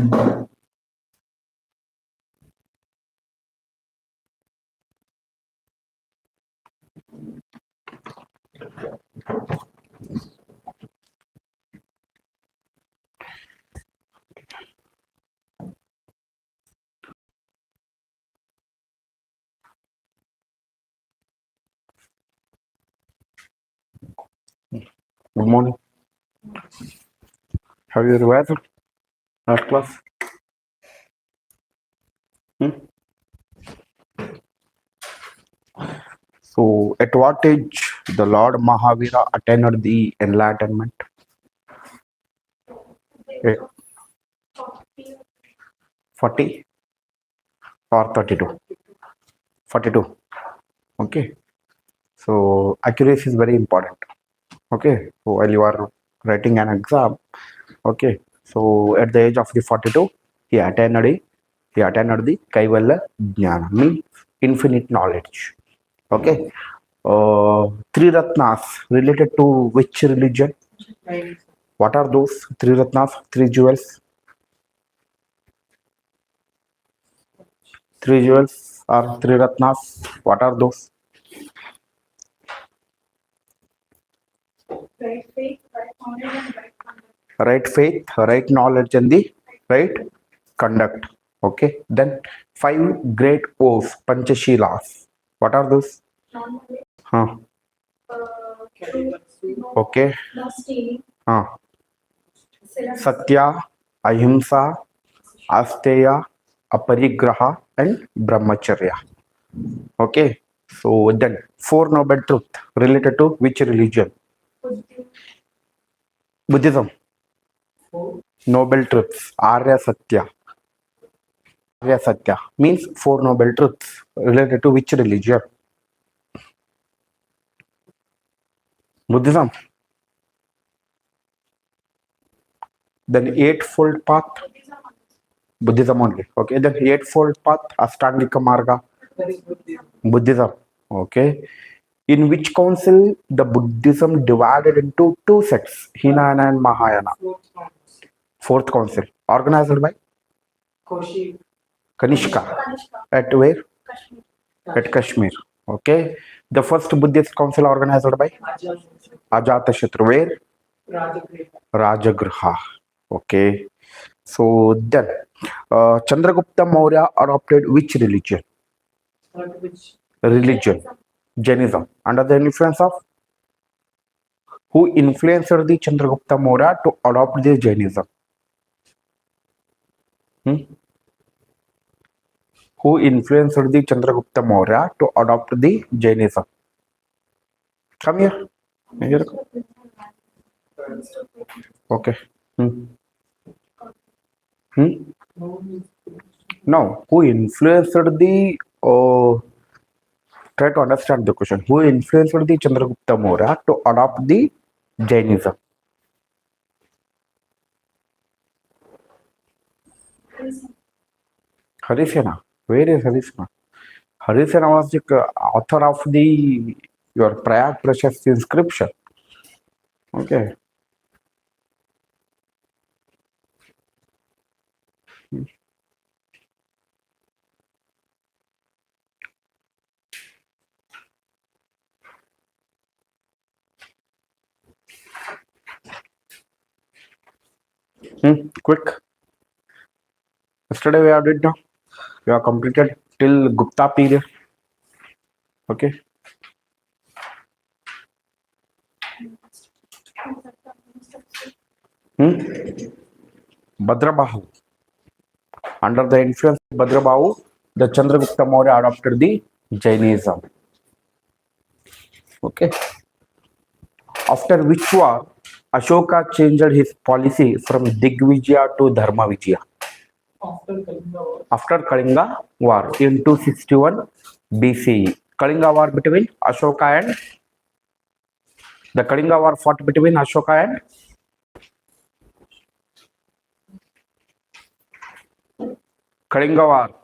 Good morning. Have you revised last class? So, at what age the Lord Mahavira attained the enlightenment? Eh, 40 or 32? 42. Okay. So, accuracy is very important. Okay. So, while you are writing an exam, okay. So, at the age of the 42, he attained the Kaivalya Jnana, means infinite knowledge. Okay. Three Ratnas related to which religion? What are those three Ratnas, three jewels? Three jewels or three Ratnas. What are those? Right faith, right knowledge, and the right conduct. Okay. Then five great oaths, Panchashilas. What are those? Huh. Okay. Huh. Satya, Ahimsa, Asteya, Aparigraha, and Brahmacharya. Okay. So then four noble truth related to which religion? Buddhism. Noble truths. Arya Satya. Arya Satya means four noble truths related to which religion? Buddhism. Then eightfold path. Buddhism only. Okay. Then eightfold path. Ashtangika Marga. Buddhism. Okay. In which council the Buddhism divided into two sects, Hinayana and Mahayana? Fourth council. Organized by Kanishka. At where? At Kashmir. Okay. The first Buddhist council organized by Ajatashatru. Where? Rajagriha. Okay. So then, Chandragupta Maurya adopted which religion? Religion. Jainism. Under the influence of who influenced the Chandragupta Maurya to adopt the Jainism? Who influenced the Chandragupta Maurya to adopt the Jainism? Come here. Here. Okay. Now, who influenced the try to understand the question. Who influenced the Chandragupta Maurya to adopt the Jainism? Harisena. Where is Harisena? Harisena was the author of the your Prayag Precious inscription. Okay. Quick. Yesterday we have did now. We have completed till Gupta period. Okay. Bhadrabahu. Under the influence of Bhadrabahu, the Chandragupta Maurya adopted the Jainism. Okay. After which war, Ashoka changed his policy from Digvijaya to Dharma Vijaya. After Kalinga War in 261 BCE. Kalinga War between Ashoka and the Kalinga War fought between Ashoka and Kalinga War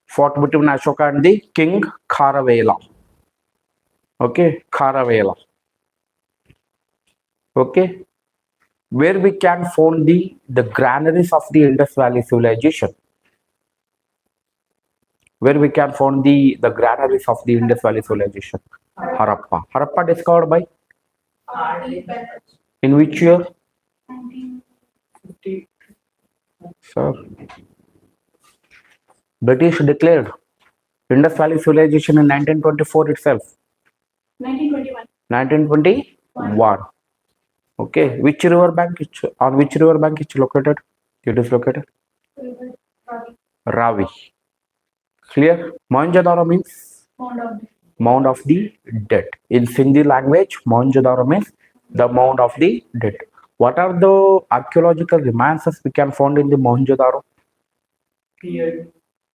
fought between Ashoka and the King Kharavela. Okay, Kharavela. Okay. where we can find the granaries of the Indus Valley civilization. Where we can find the granaries of the Indus Valley civilization. Harappa. Harappa discovered by in which year? Sir, British declared Indus Valley civilization in 1924 itself. 1921. 1921. Okay. Which river bank? On which river bank it's located? It is located. Ravi. Clear? Mohenjo-daro means mound of the dead. In Sindhi language, Mohenjo-daro means the mound of the dead. What are the archaeological remains we can find in the Mohenjo-daro?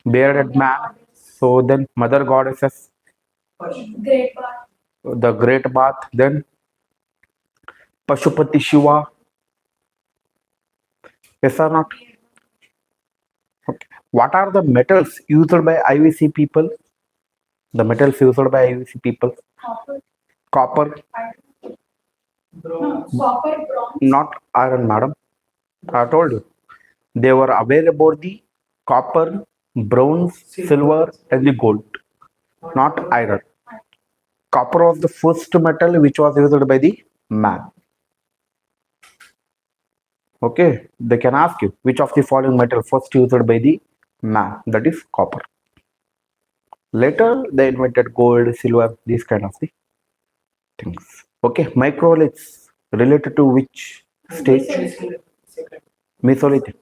Bearded man. So then mother goddesses. The great bath. Then Pashupati Shiva. Yes or not? Okay. What are the metals used by IVC people? The metals used by IVC people? Copper. No, copper, bronze. Not iron, madam. I told you. They were aware about the copper, bronze, silver, and the gold. Not iron. Copper was the first metal which was used by the man. Okay, they can ask you which of the following metal first used by the man, that is copper. Later they invented gold, silver, these kind of the things. Okay, microliths related to which stage? Mesolithic.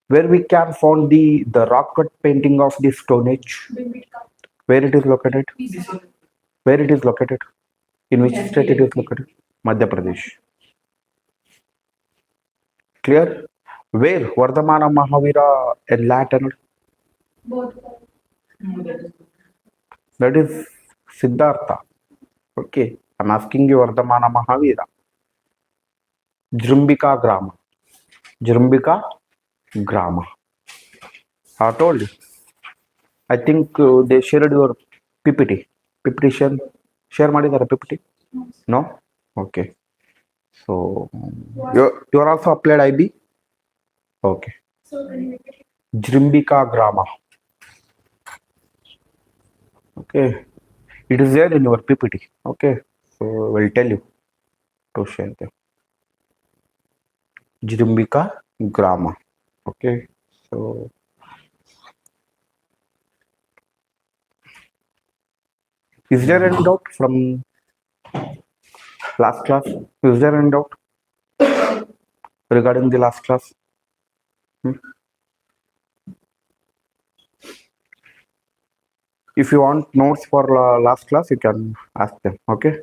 Where we can find the rock cut painting of the Stone Age. Where it is located? Where it is located? In which state it is located? Madhya Pradesh. Clear? Where Vardhamana Mahavira enlightened? That is Siddhartha. Okay, I'm asking you Vardhamana Mahavira. Jrumbika Grama. Jrumbika Grama. I told you. I think they shared your PPT. PPT share ಮಾಡಿದಾರೆ PPT? No? Okay. So you are also applied IB? Okay. Jrumbika Grama. Okay. It is there in your PPT. Okay. So we'll tell you to share them. Jrumbika Grama. Okay. So is there any doubt from last class? Is there any doubt regarding the last class? If you want notes for last class, you can ask them. Okay,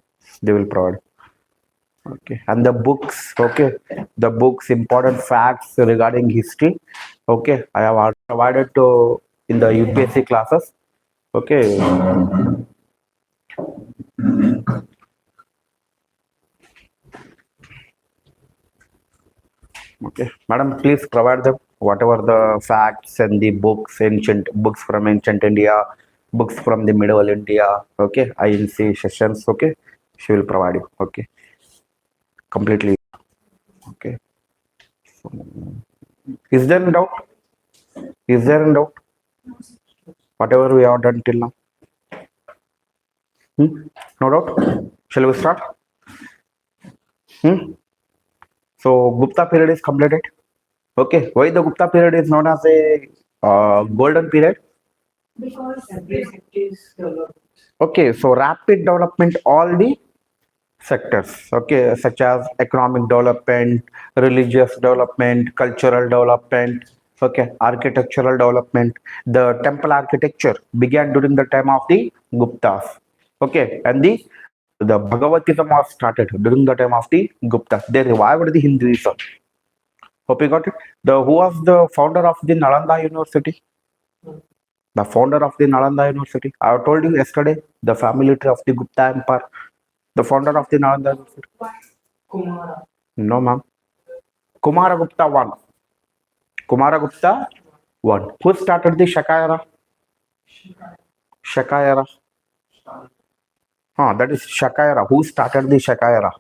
they will provide. Okay, and the books. Okay, the books, important facts regarding history. Okay, I have provided to in the UPSC classes. Okay. Okay, madam, please provide them whatever the facts and the books, ancient books from ancient India, books from the medieval India. Okay, INC sessions. Okay, she will provide you. Okay, completely. Okay. So, is there any doubt? Is there any doubt? Whatever we have done till now. No doubt. Shall we start? So Gupta period is completed. Okay, why the Gupta period is known as a golden period? Because it is developed. Okay, so rapid development, all the sectors, okay, such as economic development, religious development, cultural development, okay, architectural development. The temple architecture began during the time of the Guptas. Okay, and the Bhagavatism was started during the time of the Guptas. They revived the Hinduism. Hope you got it. Who was the founder of the Nalanda University? The founder of the Nalanda University. I have told you yesterday, the family tree of the Gupta Empire. The founder of the Nalanda University. Kumara. No, ma'am. Kumara Gupta one. Kumara Gupta one. Who started the Shaka era? Shaka era. That is Shaka era. Who started the Shaka era?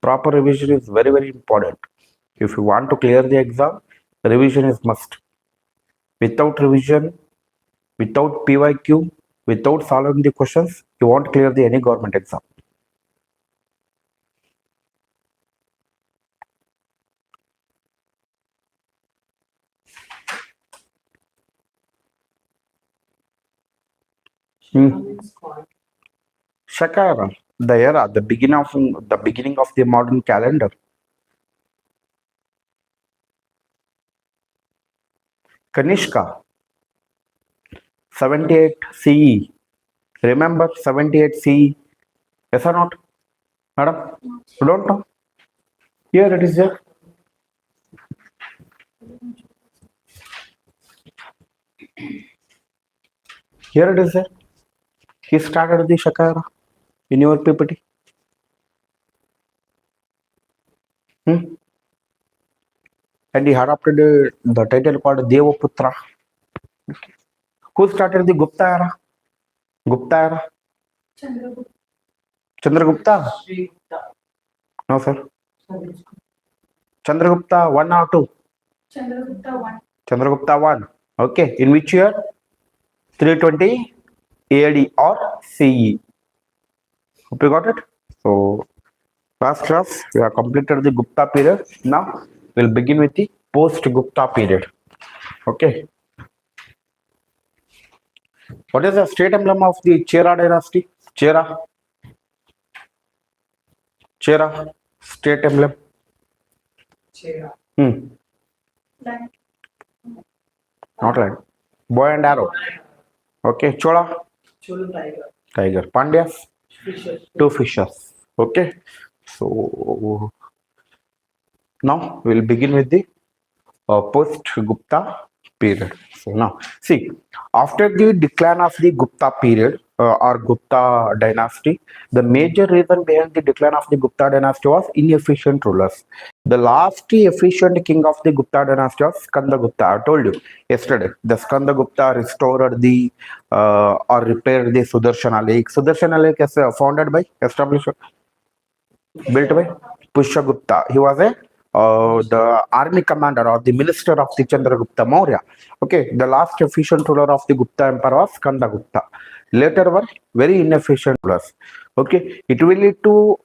Proper revision is very, very important. If you want to clear the exam, revision is must. Without revision, without PYQ, without solving the questions, you won't clear the any government exam. Shakara, the era, the beginning of the modern calendar. Kanishka, 78 CE. Remember 78 CE? Yes or not? Madam? You don't know? Here it is there. Here it is there. He started the Shakara in your PPT. And he adopted the title called Devaputra. Who started the Gupta era? Gupta era? Chandragupta? No, sir. Chandragupta 1 or 2? Chandragupta 1. Okay. In which year? 320 AD or CE. Hope you got it? So, last class, we have completed the Gupta period. Now, we'll begin with the post-Gupta period. Okay. What is the state emblem of the Chera dynasty? Chera. Chera. State emblem. Chera. Not right. Bow and arrow. Okay. Chola. Tiger. Pandyas. Two fishes. Okay. So now we'll begin with the post-Gupta period. So now, see, after the decline of the Gupta period or Gupta dynasty, the major reason behind the decline of the Gupta dynasty was inefficient rulers. The last efficient king of the Gupta dynasty was Skanda Gupta. I told you yesterday, the Skanda Gupta restored the or repaired the Sudarshana Lake. Sudarshana Lake is founded by, established, built by Pushyagupta. He was the army commander or the minister of the Chandragupta Maurya. Okay, the last efficient ruler of the Gupta Empire was Skanda Gupta. Later were very inefficient rulers. Okay, it will lead to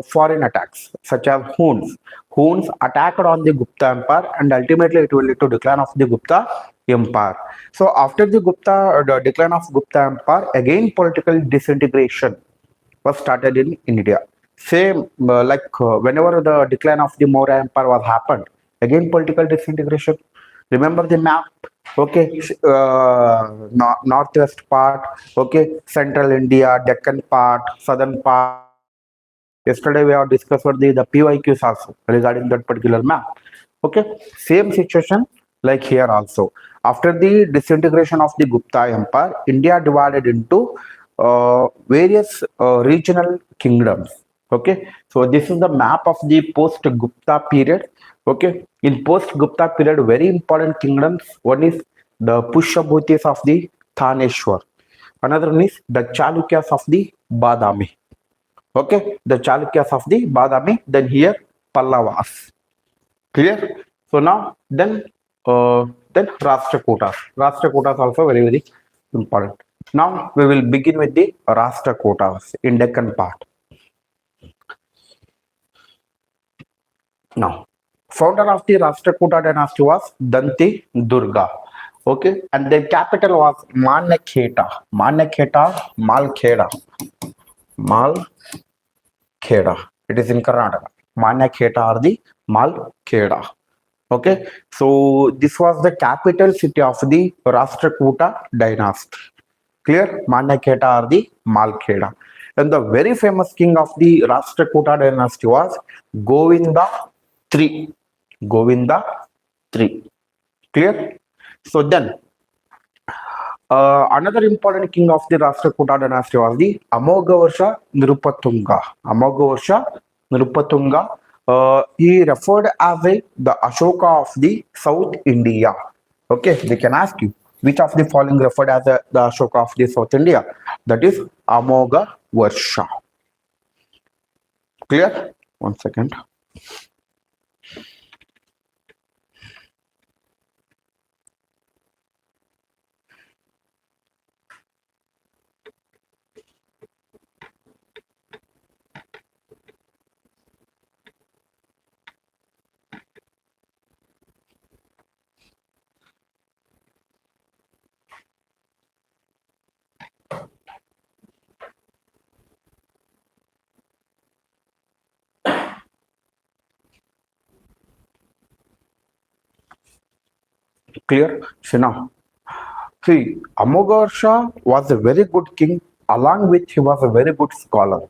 foreign attacks such as Huns. Huns attacked on the Gupta Empire and ultimately it will lead to decline of the Gupta Empire. So after the decline of Gupta Empire, again political disintegration was started in India. Same whenever the decline of the Maurya Empire was happened, again political disintegration. Remember the map? Okay, northwest part, okay, central India, Deccan part, southern part. Yesterday we have discussed the PYQs also regarding that particular map. Okay, same situation like here also. After the disintegration of the Gupta Empire, India divided into various regional kingdoms. Okay, so this is the map of the post-Gupta period. Okay, in post-Gupta period, very important kingdoms. One is the Pushyabhutis of the Thaneshwar. Another one is the Chalukyas of the Badami. Okay, the Chalukyas of the Badami. Then here Pallavas. Clear? So now then Rashtrakutas. Rashtrakutas also very, very important. Now we will begin with the Rashtrakutas in Deccan part. Now, founder of the Rashtrakuta dynasty was Danti Durga. Okay, and their capital was Manekheta. Manekheta, Malkheda. Malkheda. It is in Karnataka. Manekheta or the Malkheda. Okay, so this was the capital city of the Rashtrakuta dynasty. Clear? Manekheta or the Malkheda. And the very famous king of the Rashtrakuta dynasty was Govinda III. Govinda III. Clear? So then, another important king of the Rashtrakuta dynasty was the Amogavarsha Nirupatunga. Amogavarsha Nirupatunga. He referred as the Ashoka of the South India. Okay, they can ask you which of the following referred as the Ashoka of the South India. That is Amogavarsha. Clear? 1 second. Clear? Shina. See, Amoghasha was a very good king, along with he was a very good scholar.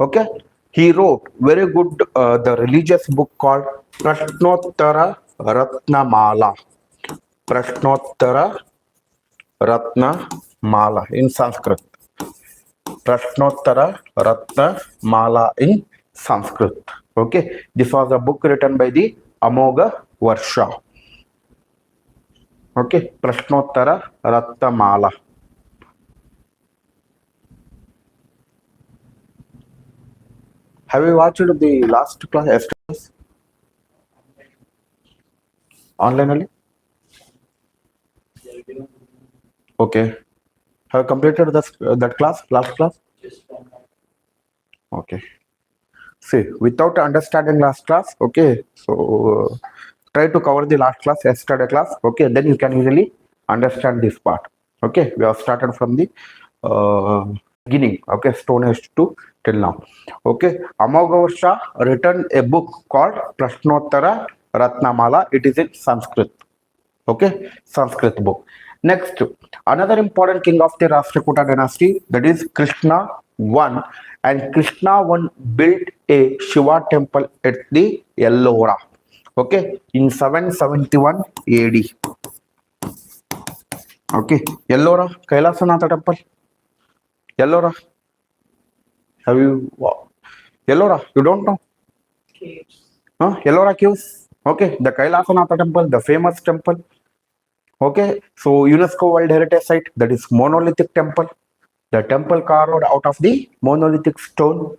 Okay, he wrote very good the religious book called Prashnottara Ratnamala. Prashnottara Ratnamala in Sanskrit. Prashnottara Ratnamala in Sanskrit. Okay, this was a book written by the Amogha Varsha. Okay, Prashnottara Ratnamala. Have you watched the last class online only? Okay. Have you completed that class, last class? Okay. See, without understanding last class, okay, so try to cover the last class, yesterday class, okay, then you can easily understand this part. Okay, we have started from the beginning, okay, Stone Age to till now. Okay, Amogha written a book called Prashnottara Ratnamala. It is in Sanskrit. Okay, Sanskrit book. Next, another important king of the Rashtrakuta dynasty, that is Krishna I, and Krishna I built a Shiva temple at the Ellora. Okay, in 771 AD. Okay, Ellora, Kailasanatha temple. Ellora, have you? Wow. Ellora, you don't know? Ellora caves. Okay, the Kailasanatha temple, the famous temple. Okay, so UNESCO World Heritage Site, that is monolithic temple. The temple carved out of the monolithic stone.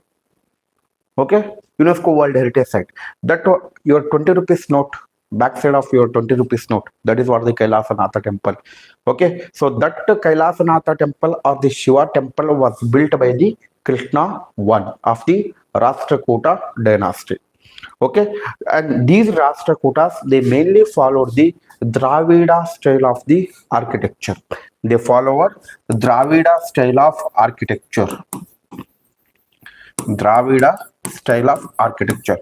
Okay, UNESCO World Heritage Site. That your 20 rupees note, backside of your 20 rupees note, that is what the Kailasanatha temple. Okay, so that Kailasanatha temple or the Shiva temple was built by the Krishna I of the Rashtrakuta dynasty. Okay, and these Rashtrakutas, they mainly followed the Dravida style of the architecture. They followed Dravida style of architecture. Dravida style of architecture.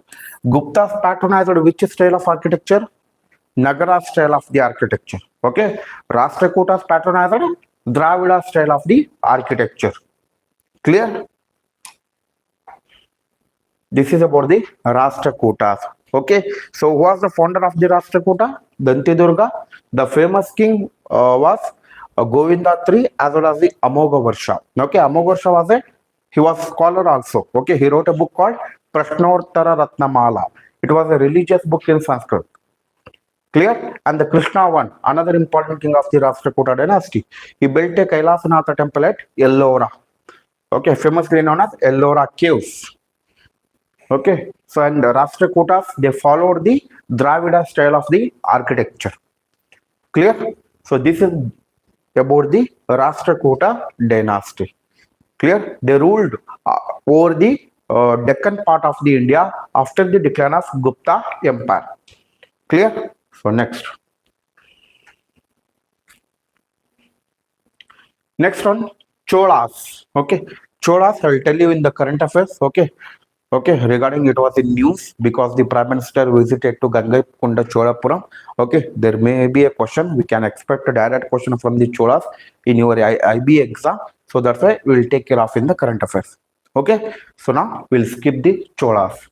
Gupta's patronized which style of architecture? Nagara style of the architecture. Okay, Rashtrakutas patronized Dravida style of the architecture. Clear? This is about the Rashtrakutas. Okay, so who was the founder of the Rashtrakuta? Dantidurga. The famous king was Govinda III as well as the Amogha Varsha. Okay, Amogha Varsha was he was scholar also. Okay, he wrote a book called Prashnottara Ratnamala. It was a religious book in Sanskrit. Clear? And the Krishna I, another important king of the Rashtrakuta dynasty, he built a Kailasanatha temple at Ellora. Okay, famously known as Ellora Caves. Okay, so and the Rashtrakutas, they followed the Dravida style of the architecture. Clear? So this is about the Rashtrakuta dynasty. Clear? They ruled over the Deccan part of the India after the decline of Gupta Empire. Clear? So next. Next one, Cholas. Okay, Cholas, I will tell you in the current affairs. Okay. Okay, regarding it was in news because the Prime Minister visited to Gangaikunda Cholapuram. Okay, there may be a question. We can expect a direct question from the Cholas in your IB exam. So that's why we will take care of in the current affairs. Okay, so now we'll skip the Cholas.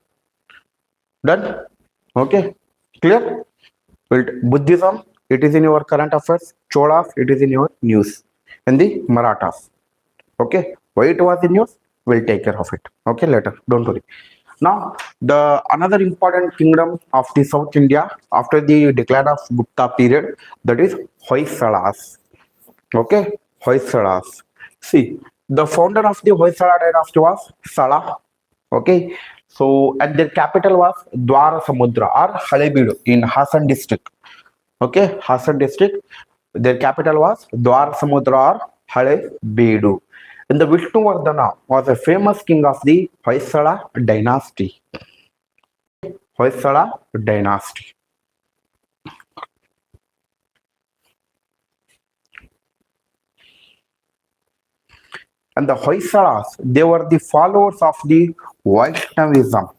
Done? Okay, clear? Buddhism, it is in your current affairs. Cholas, it is in your news. And the Marathas. Okay, why it was in news? We'll take care of it. Okay, later. Don't worry. Now, the another important kingdom of the South India after the decline of Gupta period, that is Hoysalas. Okay, Hoysalas. See, the founder of the Hoysala dynasty was Sala. Okay, So, and their capital was Dwarasamudra or Halebeedu in Hassan district. Okay, Hassan district. Their capital was Dwarasamudra or Halebeedu. And the Vishnuvardhana was a famous king of the Hoysala dynasty. Hoysala dynasty. And the Hoysalas, they were the followers of the Vaishnavism.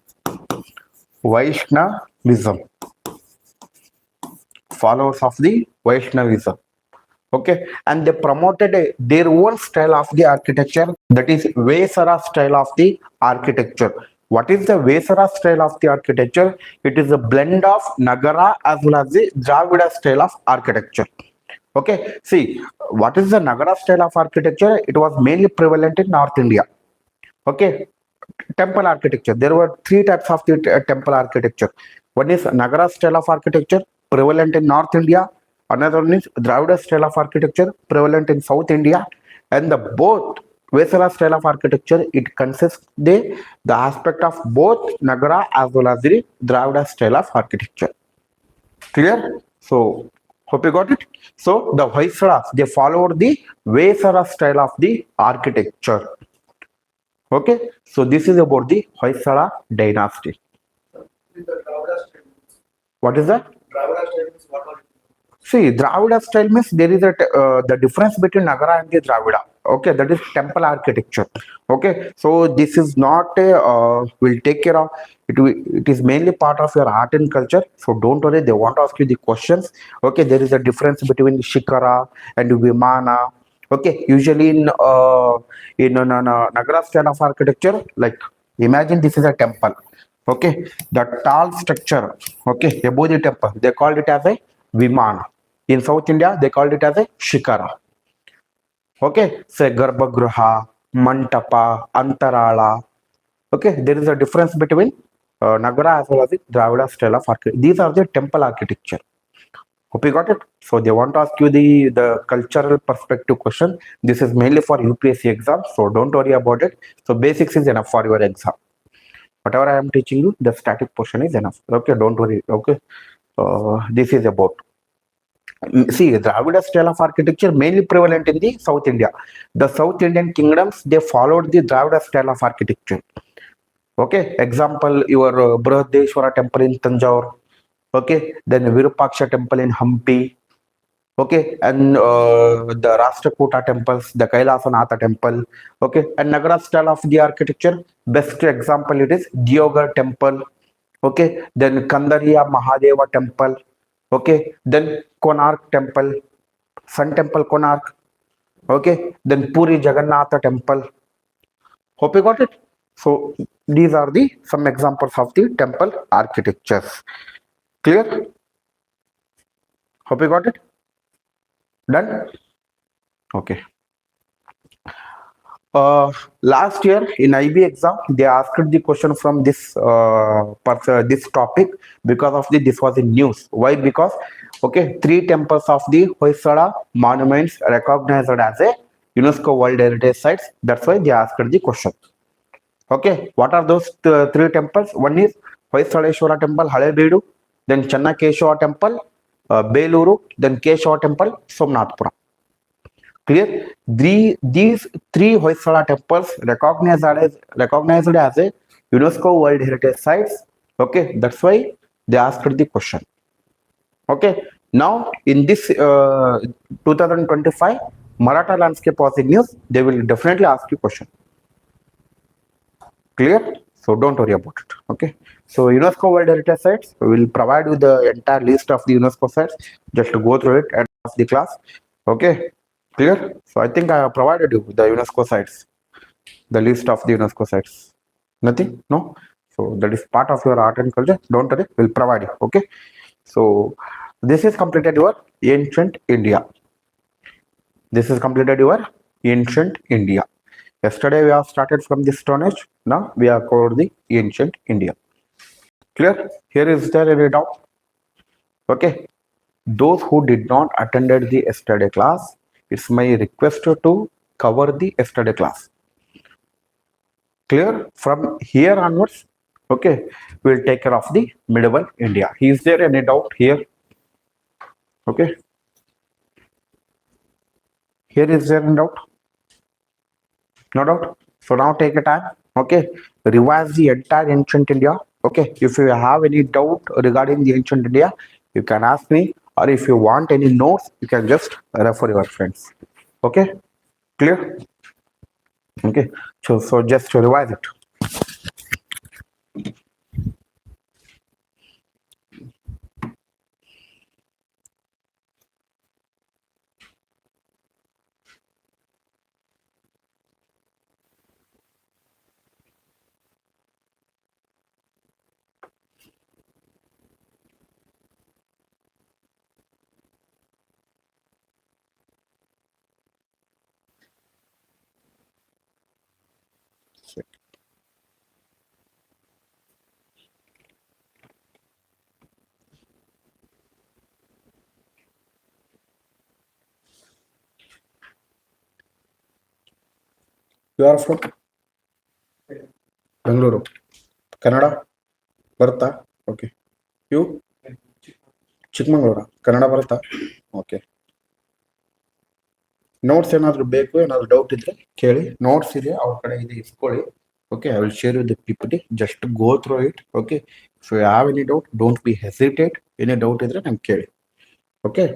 Vaishnavism. Followers of the Vaishnavism. Okay, and they promoted their own style of the architecture, that is Vesara style of the architecture. What is the Vesara style of the architecture? It is a blend of Nagara as well as the Dravida style of architecture. Okay, see, what is the Nagara style of architecture? It was mainly prevalent in North India. Okay, temple architecture. There were three types of the temple architecture. One is Nagara style of architecture, prevalent in North India. Another one is Dravida style of architecture, prevalent in South India. And the both Vesala style of architecture, it consists the aspect of both Nagara as well as the Dravida style of architecture. Clear? So, hope you got it. So, the Hoysalas, they followed the Vesara style of the architecture. Okay, so this is about the Hoysala dynasty. What is that? See, Dravida style means there is the difference between Nagara and the Dravida. Okay, that is temple architecture. Okay, so this is not a, will take care of it. It is mainly part of your art and culture. So don't worry, they want to ask you the questions. Okay, there is a difference between Shikara and Vimana. Okay, usually in Nagara style of architecture, like imagine this is a temple. Okay, the tall structure. Okay, above the temple, they called it as a Vimana. In South India, they called it as a Shikara. Okay, say Garbhagruha, Mantapa, Antarala. Okay, there is a difference between Nagara as well as the Dravida style of architecture. These are the temple architecture. Hope you got it. So they want to ask you the cultural perspective question. This is mainly for UPSC exam, so don't worry about it. So basics is enough for your exam. Whatever I am teaching you, the static portion is enough. Okay, don't worry. Okay, this is about. See, Dravida style of architecture mainly prevalent in the South India. The South Indian kingdoms, they followed the Dravida style of architecture. Okay, example, your Brihadeshwara temple in Tanjore. Okay, then Virupaksha temple in Hampi. Okay, and the Rashtrakuta temples, the Kailasanatha temple. Okay, and Nagara style of the architecture, best example it is Diogar temple. Okay, then Kandariya Mahadeva temple. Okay, then Konark temple, Sun temple Konark. Okay, then Puri Jagannatha temple. Hope you got it. So these are the some examples of the temple architectures. Clear? Hope you got it. Done. Okay. Last year in IB exam, they asked the question from this this topic because of this was in news. Why? Because okay, three temples of the Hoysala monuments recognized as a UNESCO World Heritage Sites. That's why they asked the question. Okay, what are those three temples? One is Hoysaleshwara temple, Halebeedu, then Channakeshwara temple, Beluru, then Keshwara temple, Somnathpura. Clear? These three Hoysala temples recognized as a UNESCO World Heritage Sites. Okay, that's why they asked the question. Okay, now in this 2025 Maratha landscape was in news, they will definitely ask you question. Clear? So don't worry about it. Okay. So UNESCO World Heritage Sites will provide you the entire list of the UNESCO sites. Just to go through it at the class. Okay. Clear? So I think I have provided you the UNESCO sites, the list of the UNESCO sites. Nothing? No? So that is part of your art and culture. Don't worry, we'll provide you. Okay. So this is completed your ancient India. This is completed your ancient India. Yesterday we have started from the Stone Age. Now we have covered the ancient India. Clear? Here is there any doubt? Okay. Those who did not attended the yesterday class, it's my request to cover the yesterday class. Clear? From here onwards, Okay, we'll take care of the medieval India. Is there any doubt here? Okay, here is there any doubt? No doubt. So now take a time. Okay, revise the entire ancient India. Okay, if you have any doubt regarding the ancient India, you can ask me, or if you want any notes, you can just refer your friends. Okay, clear? Okay, so just to revise it. You are from Bangalore, Kannada, ಬರುತ್ತಾ? Okay. You? ಚಿಕ್ಕಮಂಗ್ಳೂರ, Kannada ಬರುತ್ತಾ? Okay. Notes ಏನಾದ್ರು ಬೇಕು, ಏನಾದ್ರು doubt ಇದ್ರೆ ಕೇಳಿ. Notes ಇದೆ ಅವ್ರ ಕಡೆ ಇದೆ, ಇಸ್ಕೊಳ್ಳಿ. Okay, I will share you the PPT. Just go through it. Okay. If you have any doubt, don't be hesitate. Any doubt ಇದ್ರೆ ನಂಗೆ ಕೇಳಿ. Okay.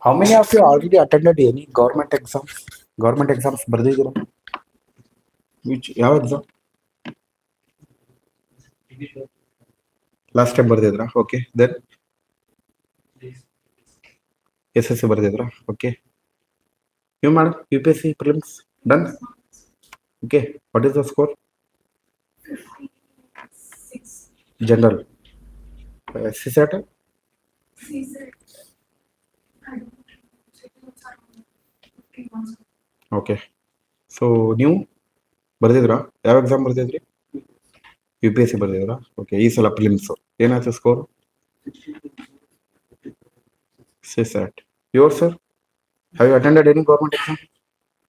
How many of you already attended any government exams? Government exams ಬರ್ದಿದ್ದೀರಾ? Which ಯಾವ exam? Last time ಬರ್ದಿದ್ರಾ? Okay. Then SSC ಬರ್ದಿದ್ರಾ? Okay. ನೀವು madam UPSC prelims done? Okay. What is the score? General. SC SAT? Okay. So ನೀವು ಬರ್ದಿದ್ರಾ? ಯಾವ exam ಬರ್ದಿದ್ರಿ? UPSC ಬರ್ದಿದ್ರಾ? ಓಕೆ. ಈ ಸಲ ಪ್ರಿಲಿಮ್ಸ್ ಏನಾಯ್ತು score? SC SAT. Yours, sir? Have you attended any government exam?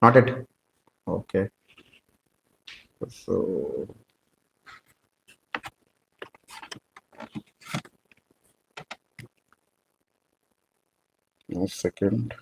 Not yet. Okay. So one second.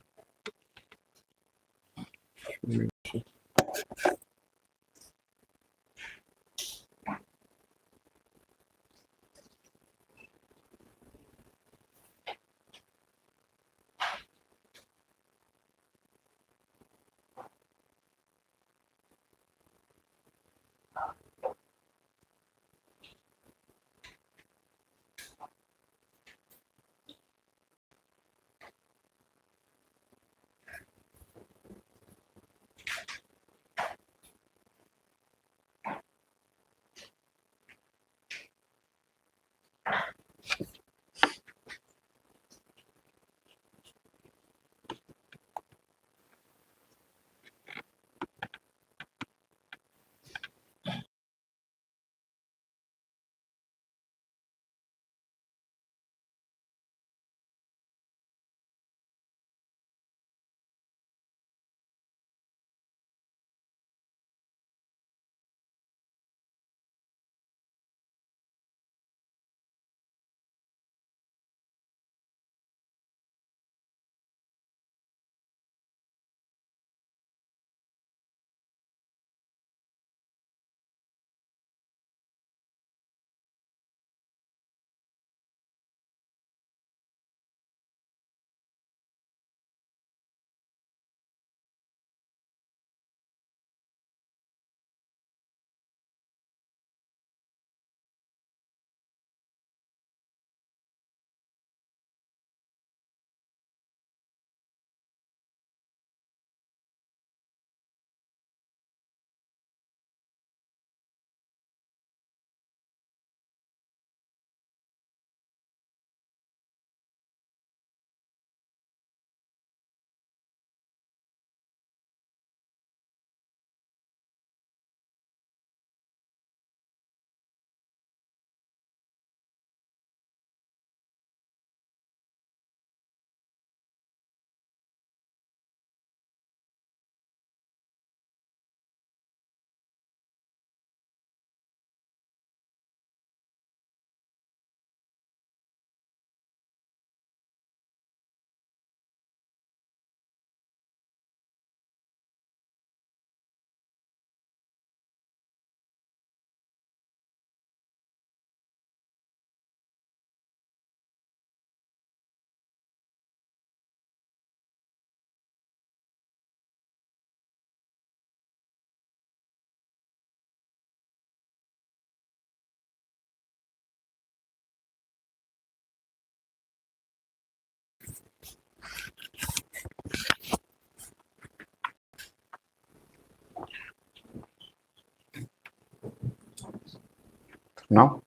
Now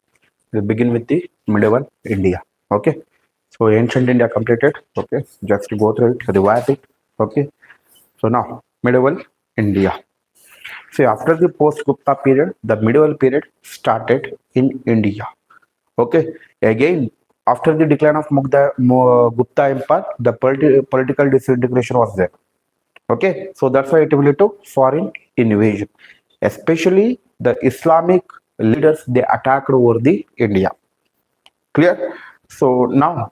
we'll begin with the medieval India. Okay, so ancient India completed. Okay, just to go through it, revise it. Okay, so now medieval India. See, after the post-Gupta period, the medieval period started in India. Okay, again, after the decline of Gupta Empire, the political disintegration was there. Okay, so that's why it will lead to foreign invasion, especially the Islamic leaders they attacked over the India. Clear? So now,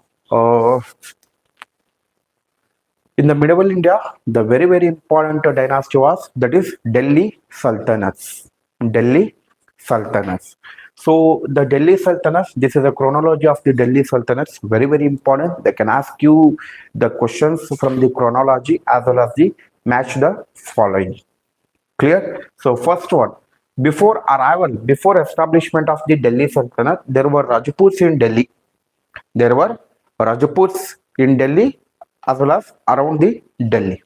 in the medieval India, the very important dynasty was that is Delhi Sultanates. Delhi Sultanates. So the Delhi Sultanates, this is a chronology of the Delhi Sultanates. Very important. They can ask you the questions from the chronology as well as the match the following. Clear? So first one, before arrival, before establishment of the Delhi Sultanate, there were Rajputs in Delhi. There were Rajputs in Delhi as well as around the Delhi.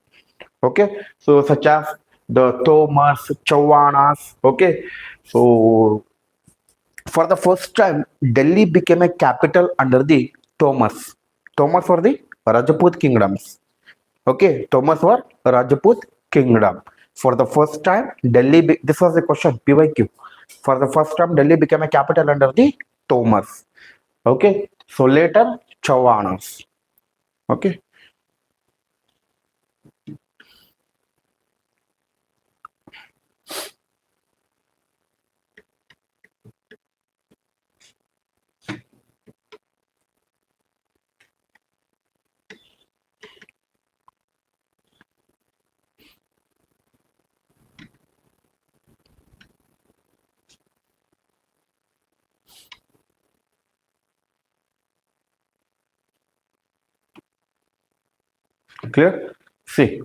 Okay, so such as the Tomars, Chauhanas. Okay, so for the first time, Delhi became a capital under the Tomars. Tomars were the Rajput kingdoms. Okay, Thomas were Rajput kingdom. For the first time, Delhi. This was the question PYQ. For the first time, Delhi became a capital under the Thomas. Okay, so later Chauhanas. Okay, clear. See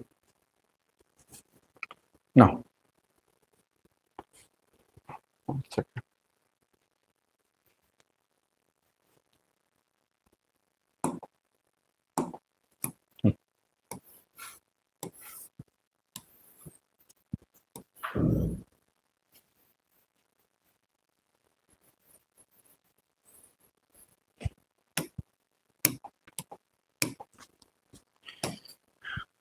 now. One second.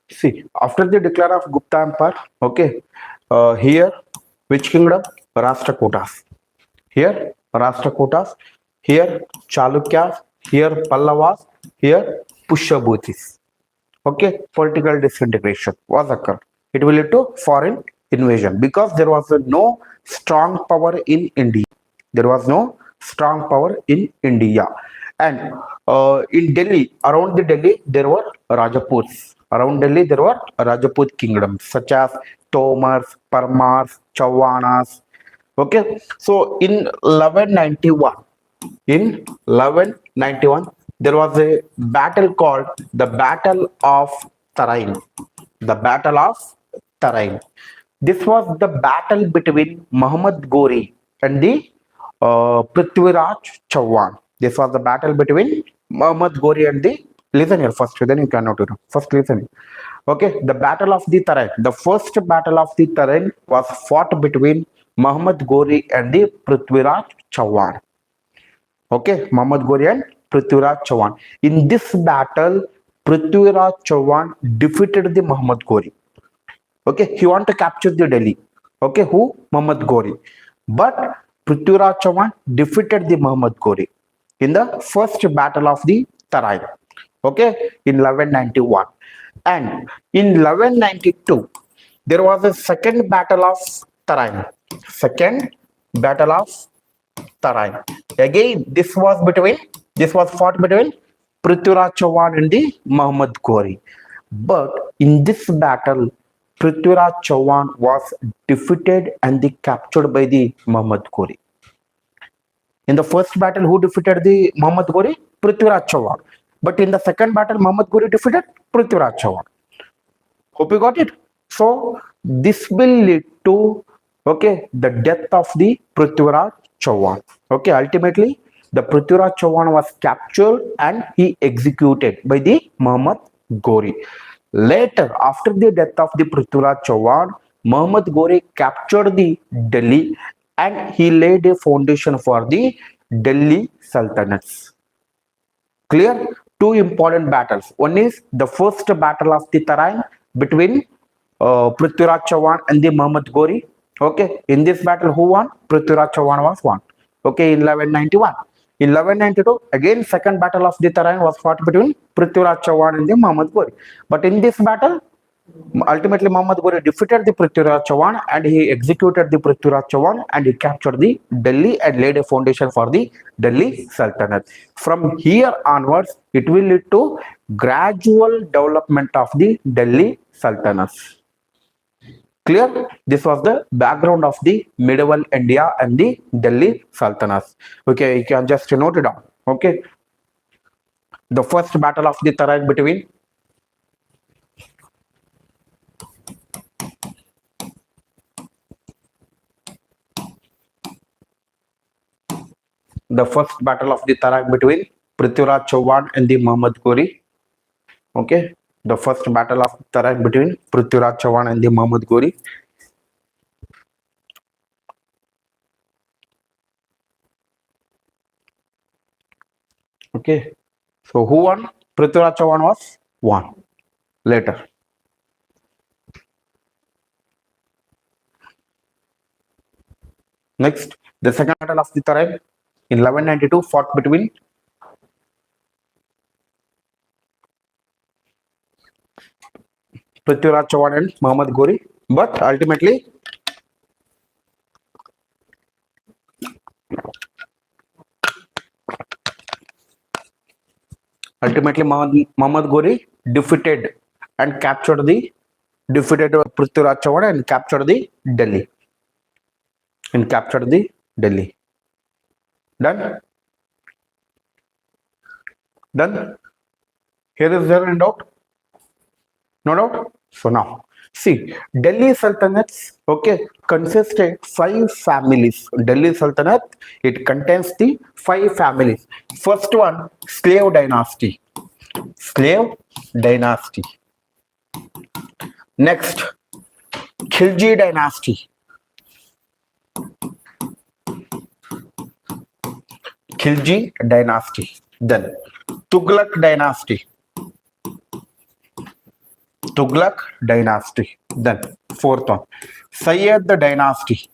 See, after the decline of Gupta Empire, okay, here which kingdom? Rashtrakutas. Here Rashtrakutas. Here Chalukyas. Here Pallavas. Here Pushyabhutis. Okay, political disintegration was occurred. It will lead to foreign invasion because there was no strong power in India. There was no strong power in India, and in Delhi, around the Delhi, there were Rajputs. Around Delhi, there were Rajput kingdoms such as Tomars, Parmars, Chauhanas. Okay, so in 1191, in 1191, there was a battle called the Battle of Tarain. The Battle of Tarain. This was the battle between Muhammad Ghori and the Prithviraj Chauhan. This was the battle between Muhammad Ghori and the. Listen here first, then you cannot do. First, listen. Okay, the Battle of the Tarain. The first Battle of the Tarain was fought between Muhammad Ghori and the Prithviraj Chauhan. Okay, Muhammad Ghori and Prithviraj Chauhan. In this battle, Prithviraj Chauhan defeated the Muhammad Ghori. Okay, he wanted to capture the Delhi. Okay, who? Muhammad Ghori. But Prithviraj Chauhan defeated the Muhammad Ghori in the first battle of the Tarain. Okay, in 1191. And in 1192, there was a second battle of Tarain. Second battle of Tarain. Again, this was fought between Prithviraj Chauhan and the Muhammad Ghori. But in this battle, Prithviraj Chauhan was defeated and captured by the Muhammad Ghori. In the first battle, who defeated the Muhammad Ghori? Prithviraj Chauhan. But in the second battle, Muhammad Ghori defeated Prithviraj Chauhan. Hope you got it. So this will lead to the death of the Prithviraj Chauhan. Okay, ultimately the Prithviraj Chauhan was captured and he executed by the Muhammad Ghori. Later, after the death of the Prithviraj Chauhan, Muhammad Ghori captured the Delhi and he laid a foundation for the Delhi Sultanates. Clear? Two important battles. One is the first battle of the Tarain between Prithviraj Chauhan and the Muhammad Ghori. Okay, in this battle, who won? Prithviraj Chauhan was won. Okay, in 1191. In 1192, again, second battle of the Tarain was fought between Prithviraj Chauhan and the Muhammad Ghori. But in this battle, ultimately Muhammad Ghori defeated the Prithviraj Chauhan and he executed the Prithviraj Chauhan and he captured the Delhi and laid a foundation for the Delhi Sultanate. From here onwards, it will lead to gradual development of the Delhi Sultanates. Clear? This was the background of the medieval India and the Delhi Sultanates. Okay, you can just note it down. Okay, the first battle of the Tarain between between Prithviraj Chauhan and the Muhammad Ghori. Okay, the first battle of Tarain between Prithviraj Chauhan and the Muhammad Ghori. Okay, so who won? Prithviraj Chauhan was won later. Next, the second battle of the Tarain in 1192 fought between Prithviraj Chauhan and Muhammad Ghori, but ultimately Muhammad Ghori defeated Prithviraj Chauhan and captured the Delhi. Done. Here is there any doubt? No doubt. So now, see, Delhi Sultanates, okay, consisted 5 families. Delhi Sultanate, it contains the 5 families. First one, slave dynasty. Next, Khilji dynasty. Then Tughlaq dynasty. Then fourth one, Sayyid dynasty.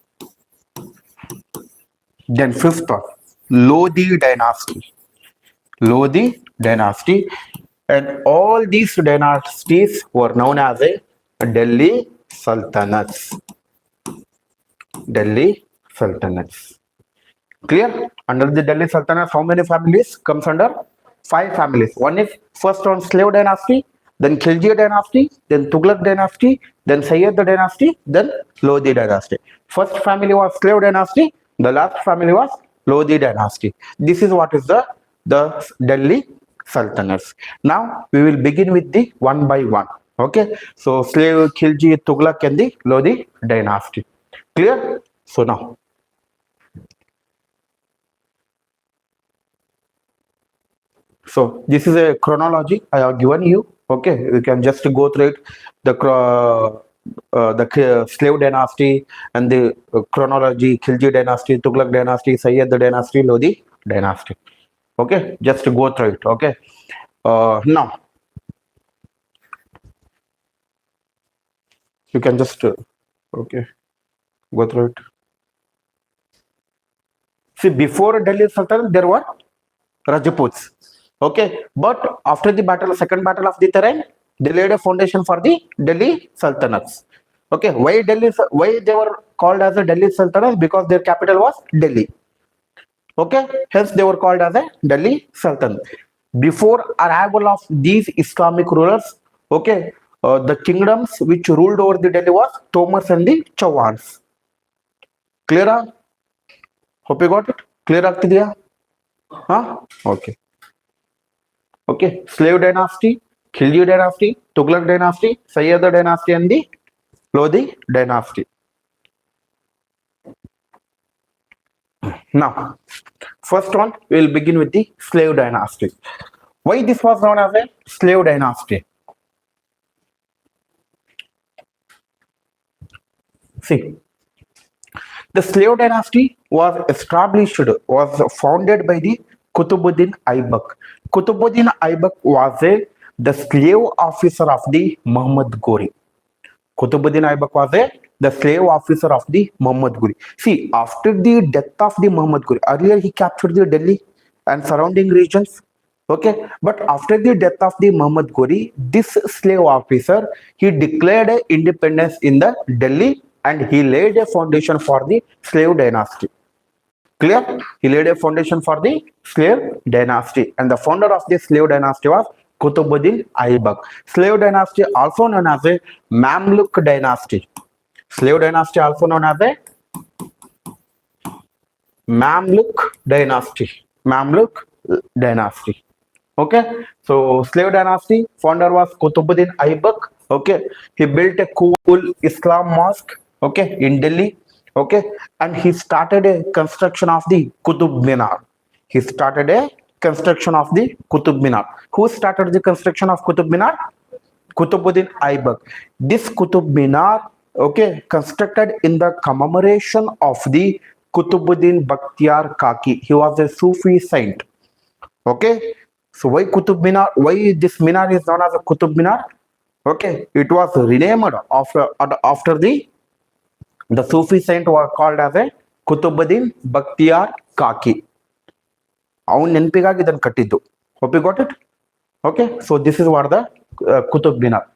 Then fifth one, Lodi dynasty. And all these dynasties were known as a Delhi Sultanates. Clear? Under the Delhi Sultanate, how many families comes under? 5 families. One is first one slave dynasty, then Khilji dynasty, then Tughlaq dynasty, then Sayyid dynasty, then Lodi dynasty. First family was slave dynasty, the last family was Lodi dynasty. This is what is the Delhi Sultanates. Now we will begin with the one by one. Okay, so slave, Khilji, Tughlaq and the Lodi dynasty. Clear? So now, so this is a chronology I have given you. Okay, you can just go through it. The slave dynasty and the chronology: Khilji dynasty, Tughlaq dynasty, Sayyid dynasty, Lodi dynasty. Okay, just go through it. Okay, now you can just okay, go through it. See, before Delhi Sultanate there were Rajputs. Okay, but after the second battle of the Tarain, they laid a foundation for the Delhi Sultanates. Okay, why they were called as a Delhi Sultanates? Because their capital was Delhi. Okay, hence they were called as a Delhi Sultanate. Before arrival of these Islamic rulers, okay, the kingdoms which ruled over the Delhi was Tomars and the Chauhans. Clear? Hope you got it. Clear ಆಗ್ತಿದೆಯಾ? Okay. Okay, slave dynasty, Khilji dynasty, Tughlaq dynasty, Sayyid dynasty and the Lodi dynasty. Now, first one, we will begin with the slave dynasty. Why this was known as a slave dynasty? See, The slave dynasty was established, was founded by the Kutubuddin Aibak. Kutubuddin Aibak was the slave officer of the Muhammad Ghori. Kutubuddin Aibak was the slave officer of the Muhammad Ghori. See, after the death of the Muhammad Ghori, earlier he captured the Delhi and surrounding regions. Okay, but after the death of the Muhammad Ghori, this slave officer, he declared independence in the Delhi and he laid a foundation for the slave dynasty. Clear? He laid a foundation for the slave dynasty, and the founder of the slave dynasty was Kutubuddin Aibak. Slave dynasty also known as a Mamluk dynasty. Slave dynasty also known as a Mamluk dynasty. Mamluk dynasty. Okay, so slave dynasty founder was Kutubuddin Aibak. Okay, he built a cool Islam mosque. Okay, in Delhi. Okay, and he started a construction of the Qutub Minar. He started a construction of the Qutub Minar. Who started the construction of Qutub Minar? Kutubuddin Aibak. This Qutub Minar, okay, constructed in the commemoration of the Kutubuddin Bakhtiar Kaki. He was a Sufi saint. Okay, so why Qutub Minar? Why this Minar is known as a Qutub Minar? Okay, it was renamed after the Sufi saint was called as a Kutubuddin Bakhtiar Kaki. Avun nenpigagi idan kattiddu. Hope you got it? Okay, so this is what the Qutub Minar.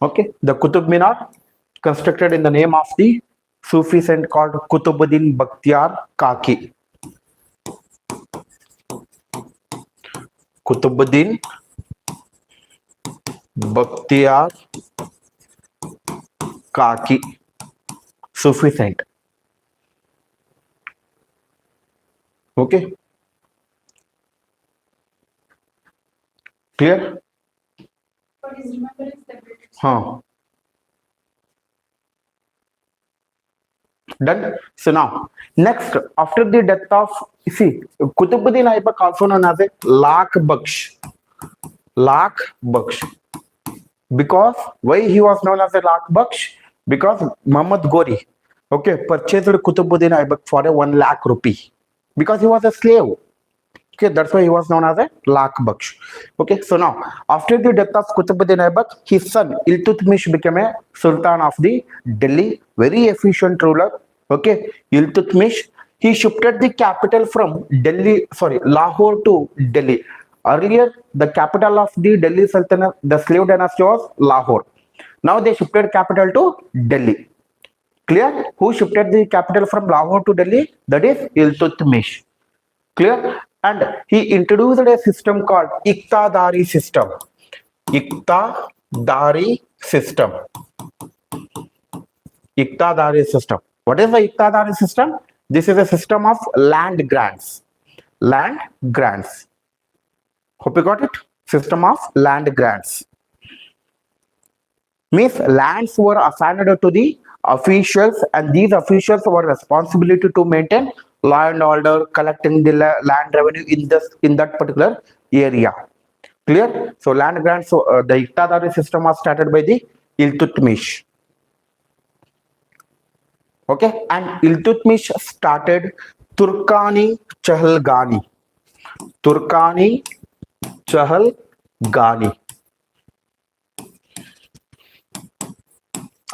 Okay, the Qutub Minar constructed in the name of the Sufi saint called Kutubuddin Bakhtiar Kaki. Kutubuddin Bakhtiar Kaki, Sufi saint. Okay, clear? For his remembrance, the British. Done. So now, next, after the death of, see, Kutubuddin Aibak also known as a Lakh Baksh. Lakh Baksh. Because why he was known as a Lakh Baksh? Because Muhammad Ghori, okay, purchased Kutubuddin Aibak for a 1 lakh rupee. Because he was a slave. Okay, that's why he was known as a Lakh Baksh. Okay, so now, after the death of Kutubuddin Aibak, his son Iltutmish became a Sultan of the Delhi, very efficient ruler. Okay, Iltutmish, he shifted the capital from Lahore to Delhi. Earlier, the capital of the Delhi Sultanate, the slave dynasty was Lahore. Now they shifted capital to Delhi. Clear? Who shifted the capital from Lahore to Delhi? That is Iltutmish. Clear? And he introduced a system called Iqtadari system. Iqtadari system. Iqtadari system. What is the Iqtadari system? This is a system of land grants. Land grants. Hope you got it? System of land grants. Means lands were assigned to the officials, and these officials were responsible to maintain law and order, collecting the land revenue in that particular area. Clear? So land grants. So the Iqtadari system was started by the Iltutmish. Okay, and Iltutmish started Turkani Chahalgani. Turkani Chahalgani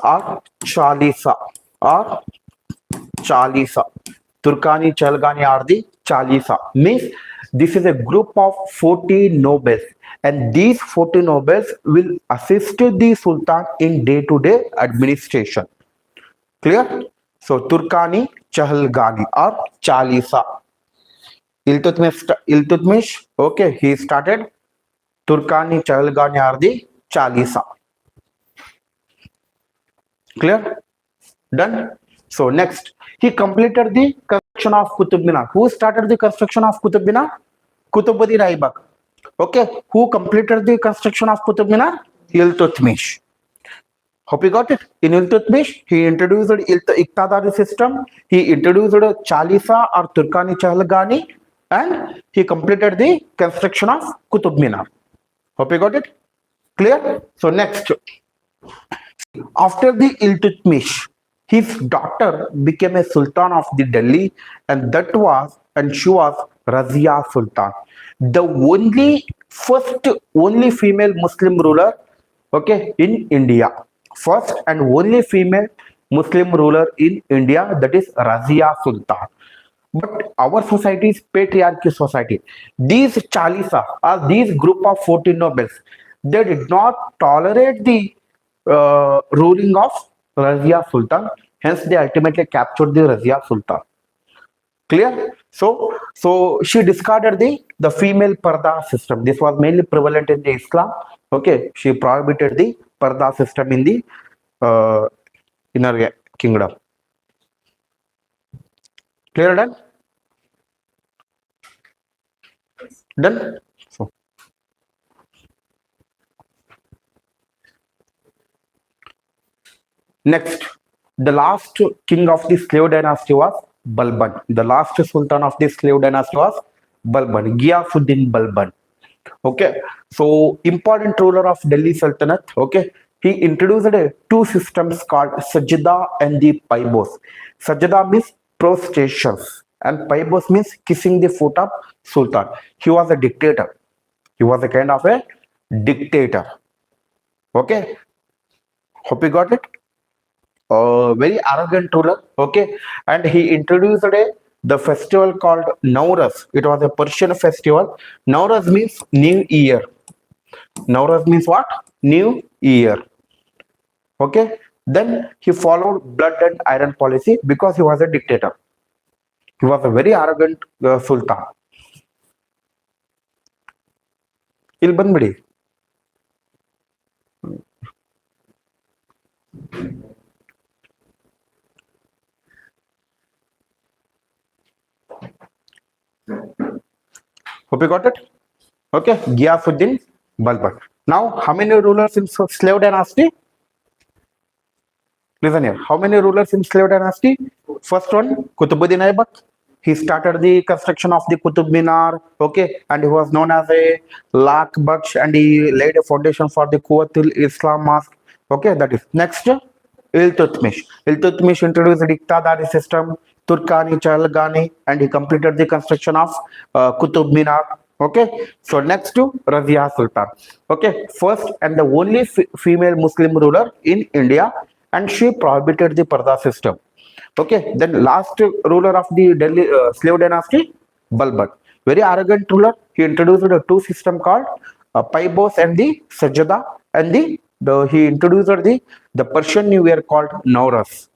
or Chalisa Turkani Chahalgani or the Chalisa. Means this is a group of 40 nobles, and these 40 nobles will assist the Sultan in day-to-day administration. Clear? So Turkani Chahalgani or Chalisa. Iltutmish, okay, he started Turkani Chahalgani or the Chalisa. Clear? Done? So next, he completed the construction of Qutub Minar. Who started the construction of Qutub Minar? Kutubuddin Aibak. Okay, who completed the construction of Qutub Minar? Iltutmish. Hope you got it? In Iltutmish, he introduced Iqtadari system. He introduced Chalisa or Turkani Chahalgani, and he completed the construction of Qutub Minar. Hope you got it? Clear? So next, after the Iltutmish, his daughter became a sultan of the Delhi, and she was Razia Sultan, the only female Muslim ruler, okay, in India. First and only female Muslim ruler in India, that is Razia Sultan. But our society is patriarchy society. These Chalisa or these group of 14 nobles, they did not tolerate the ruling of Razia Sultan. Hence, they ultimately captured the Razia Sultan. Clear? So she discarded the female parda system. This was mainly prevalent in the Islam. Okay, she prohibited the parda system in the inner kingdom. Clear done? Done? So, next, the last king of the slave dynasty was Balban. The last sultan of the slave dynasty was Balban, Ghiasuddin Balban. Okay, so important ruler of Delhi Sultanate. Okay, he introduced two systems called Sajda and the Paibos. Sajda means prostrations, and Paibos means kissing the foot of Sultan. He was a dictator. He was a kind of a dictator. Okay, hope you got it. Very arrogant ruler. Okay, and he introduced the festival called Nowruz. It was a Persian festival. Nowruz means New Year. Nowruz means what? New Year. Okay. Then he followed blood and iron policy because he was a dictator. He was a very arrogant sultan. Il banbidi. Hope you got it. Okay, Ghiasuddin Balban. Now, how many rulers in slave dynasty? Listen here. How many rulers in slave dynasty? First one, Kutubuddin Aibak. He started the construction of the Qutub Minar. Okay, and he was known as a Lak Baksh, and he laid a foundation for the Quwwatul Islam Mosque. Okay, that is next. Iltutmish. Iltutmish introduced the Iqtidari system, Turkani, Chalgani, and he completed the construction of Qutub Minar. Okay, so next to Razia Sultan. Okay, first and the only female Muslim ruler in India, and she prohibited the Parda system. Okay, then last ruler of the Delhi slave dynasty, Balban. Very arrogant ruler. He introduced a two system called Paibos and the Sajada, and he introduced the Persian New Year called Nowruz.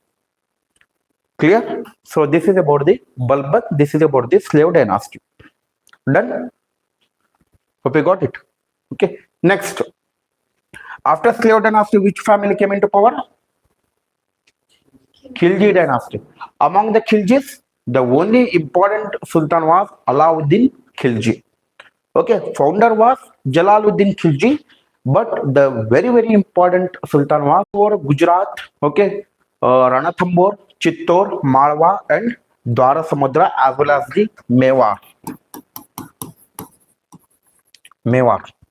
Clear? So this is about the Balban. This is about the slave dynasty. Done? Hope you got it. Okay. Next, after slave dynasty, which family came into power? Khilji dynasty. Among the Khiljis, the only important sultan was Alauddin Khilji. Okay, founder was Jalaluddin Khilji, but the very important sultan was for Gujarat. Okay, Ranthambore, Chittor, Malwa, and Dwara as well as the Mewar.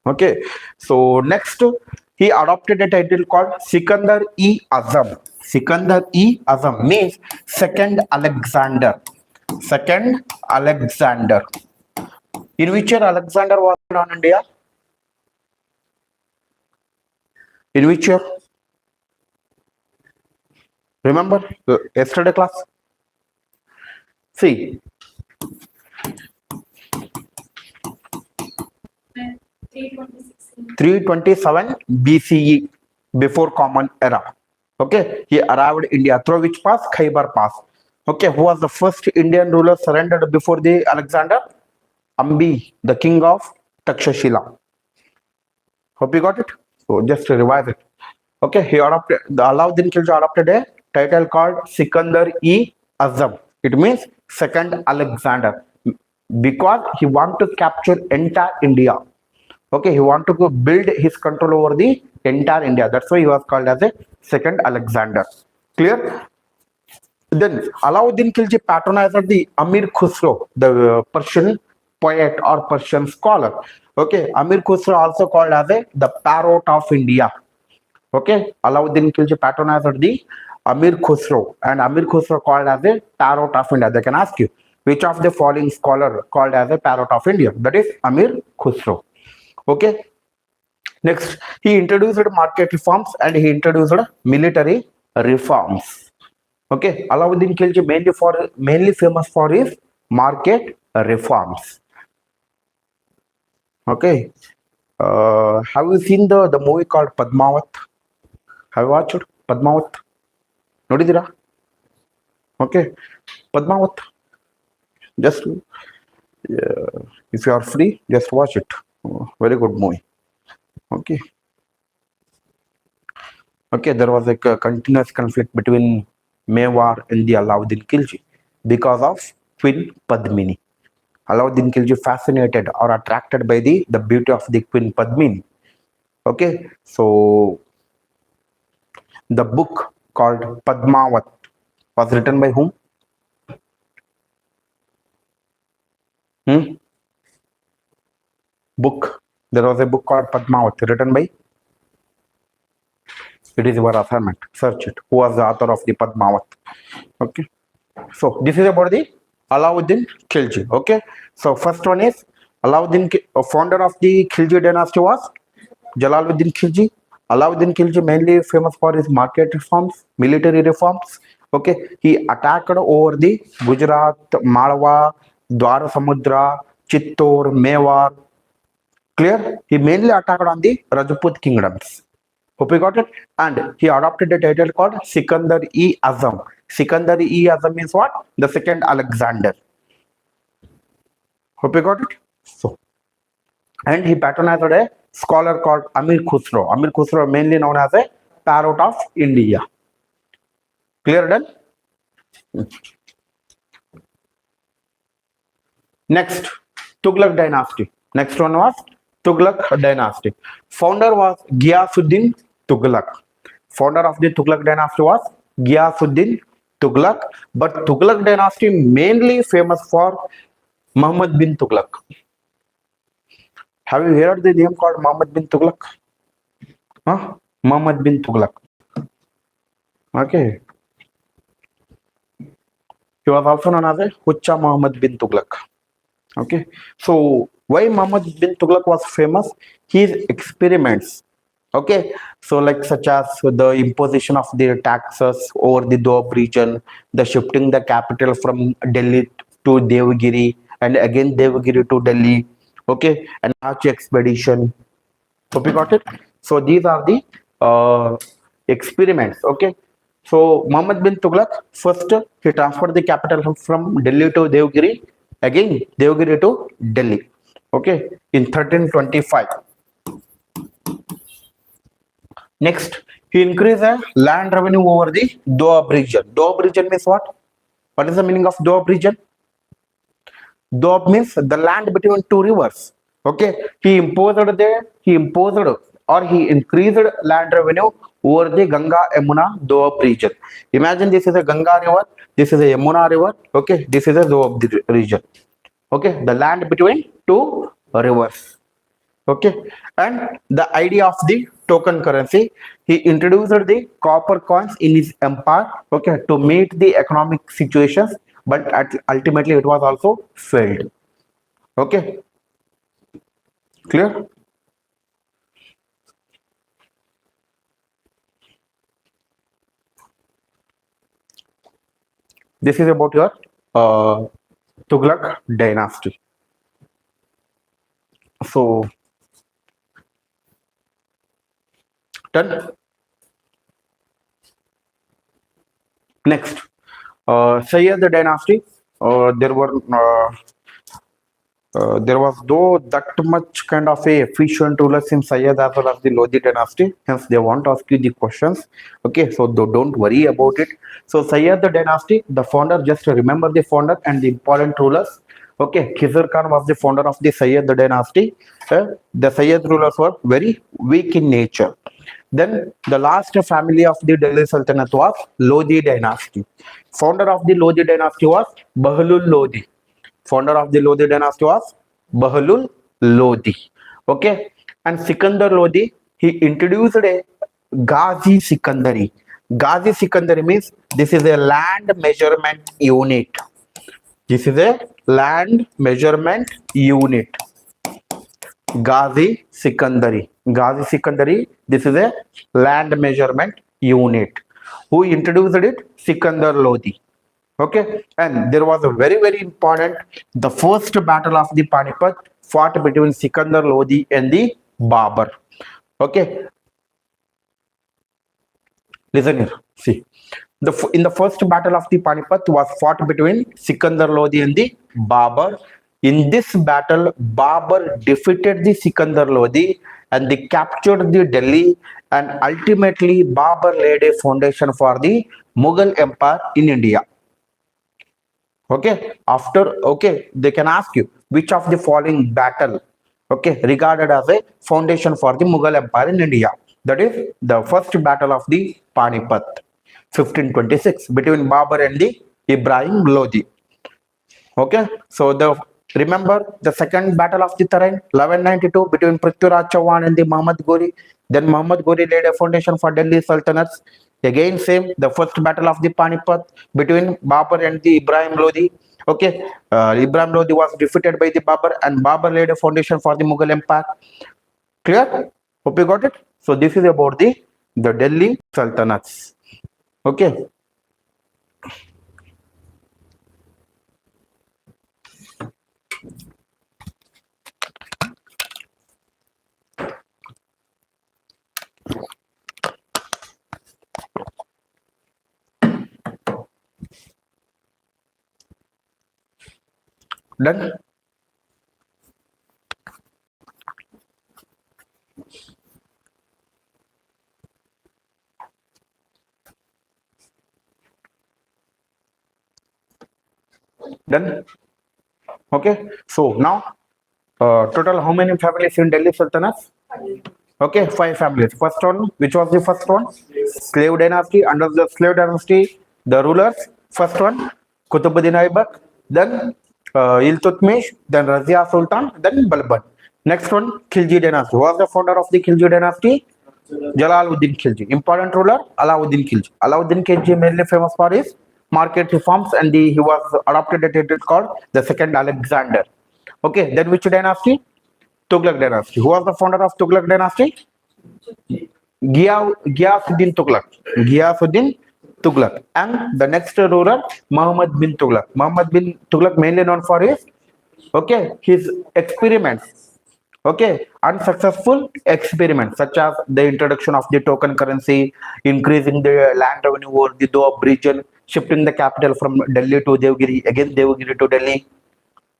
Okay, so next he adopted a title called Sikandar-e-Azam. Sikandar-e-Azam means second Alexander. Second Alexander. In which year Alexander was on India? In which year? Remember yesterday class? See. 327 BCE, before Common Era. Okay, he arrived India through which pass? Khyber Pass. Okay, who was the first Indian ruler surrendered before the Alexander? Ambi, the king of Takshashila. Hope you got it. So just to revise it. Okay, he adopted the Alauddin Khilji adopted a title called Sikandar-e-Azam. It means second Alexander, because he want to capture entire India. Okay, he want to go build his control over the entire India. That's why he was called as a second Alexander. Clear? Then Alauddin Khilji patronized the Amir Khusro, the Persian poet or Persian scholar. Okay, Amir Khusro also called as the parrot of India. Okay, Alauddin Khilji patronized the Amir Khusro, and Amir Khusro called as a parrot of India. They can ask you which of the following scholar called as a parrot of India. That is Amir Khusro. Okay. Next, he introduced market reforms and he introduced military reforms. Okay, Alauddin Khilji mainly famous for his market reforms. Okay, have you seen the movie called Padmavat? Have you watched Padmavat? Nodidira? Okay, Padmavat. Just if you are free, just watch it. Very good movie. Okay. Okay, there was like a continuous conflict between Mewar and the Alauddin Khilji because of Queen Padmini. Alauddin Khilji fascinated or attracted by the beauty of the Queen Padmini. Okay, so the book called Padmavat was written by whom? Book. There was a book called Padmavat written by. It is your assignment. Search it. Who was the author of the Padmavat? Okay. So this is about the Alauddin Khilji. Okay. So first one is founder of the Khilji dynasty was Jalaluddin Khilji. Alauddin Khilji mainly famous for his market reforms, military reforms. Okay, he attacked over the Gujarat, Malwa, Dwara Samudra, Chittor, Mewar. Clear? He mainly attacked on the Rajput kingdoms. Hope you got it. And he adopted a title called Sikandar-e-Azam. Sikandar-e-Azam means what? The second Alexander. Hope you got it. So, and he patronized a scholar called Amir Khusro. Amir Khusro mainly known as a parrot of India. Clear done? Next, Tughlaq dynasty. Next one was Tughlaq dynasty. Founder was Ghiyasuddin Tughlaq. Founder of the Tughlaq dynasty was Ghiyasuddin Tughlaq. But Tughlaq dynasty mainly famous for Muhammad bin Tughlaq. Have you heard the name called Muhammad bin Tughlaq? Huh? Muhammad bin Tughlaq. Okay. He was also known as a Hucha Muhammad bin Tughlaq. Okay. So why Muhammad bin Tughlaq was famous? His experiments. Okay. So like such as the imposition of the taxes over the Doab region, the shifting the capital from Delhi to Devagiri and again Devagiri to Delhi. Okay, and Arch expedition. Hope you got it. So these are the experiments. Okay, so Muhammad bin Tughlaq first he transferred the capital from Delhi to Devagiri, again Devagiri to Delhi. Okay, in 1325. Next, he increased the land revenue over the Doab region. Doab region means what? What is the meaning of Doab region? Doab means the land between two rivers. Okay, he increased or he increased land revenue over the Ganga Yamuna Doab region. Imagine this is a Ganga river, this is a Yamuna river. Okay, this is a Doab region. Okay, the land between two rivers. Okay, and the idea of the token currency, he introduced the copper coins in his empire. Okay, to meet the economic situations, but ultimately it was also failed. Okay, clear? This is about your Tughlaq dynasty. So done. Next, Sayyid dynasty. There was though that much kind of a efficient rulers in Sayyid as well as the Lodi dynasty. Hence, they won't ask you the questions. Okay, so don't worry about it. So Sayyid dynasty, the founder, just remember the founder and the important rulers. Okay, Khizr Khan was the founder of the Sayyid dynasty. The Sayyid rulers were very weak in nature. Then the last family of the Delhi Sultanate was Lodi dynasty. Founder of the Lodi dynasty was Bahlul Lodi. Founder of the Lodi dynasty was Bahlul Lodi. Okay, and Sikandar Lodi, he introduced a Ghazi Sikandari. Ghazi Sikandari means this is a land measurement unit. This is a land measurement unit. Ghazi Sikandari. Ghazi Sikandari, this is a land measurement unit. Who introduced it? Sikandar Lodi. Okay, and there was a very important, the first battle of the Panipat fought between Sikandar Lodi and the Babur. Okay, listen here. See, in the first battle of the Panipat was fought between Sikandar Lodi and the Babur. In this battle, Babur defeated the Sikandar Lodi and they captured the Delhi, and ultimately Babur laid a foundation for the Mughal Empire in India. Okay, they can ask you which of the following battle, okay, regarded as a foundation for the Mughal Empire in India. That is the first battle of the Panipat, 1526, between Babur and the Ibrahim Lodi. Okay, so remember the second battle of the Tarain, 1192, between Prithviraj Chauhan and the Muhammad Ghori. Then Muhammad Ghori laid a foundation for Delhi Sultanates. Again, same, the first battle of the Panipat between Babur and the Ibrahim Lodi. Okay, Ibrahim Lodi was defeated by the Babur, and Babur laid a foundation for the Mughal Empire. Clear? Hope you got it. So this is about the Delhi Sultanates. Okay. Done? Done? Okay. So now, total how many families in Delhi Sultanates? Okay, 5 families. First one, which was the first one? Slave dynasty. Under the slave dynasty, the rulers. First one, Qutbuddin Aibak. Then Iltutmish. Then Razia Sultan. Then Balban. Next one, Khilji dynasty. Who was the founder of the Khilji dynasty? Jalaluddin Khilji. Important ruler, Alauddin Khilji. Alauddin Khilji mainly famous for his market reforms, and he was adopted a title called the Second Alexander. Okay, then which dynasty? Tughlaq dynasty. Who was the founder of Tughlaq dynasty? Ghiyasuddin Tughlaq. Ghiyasuddin Tughlaq. And the next ruler, Muhammad bin Tughlaq. Muhammad bin Tughlaq mainly known for his experiments. Okay, unsuccessful experiments such as the introduction of the token currency, increasing the land revenue over the Doab region, shifting the capital from Delhi to Devgiri, again Devgiri to Delhi.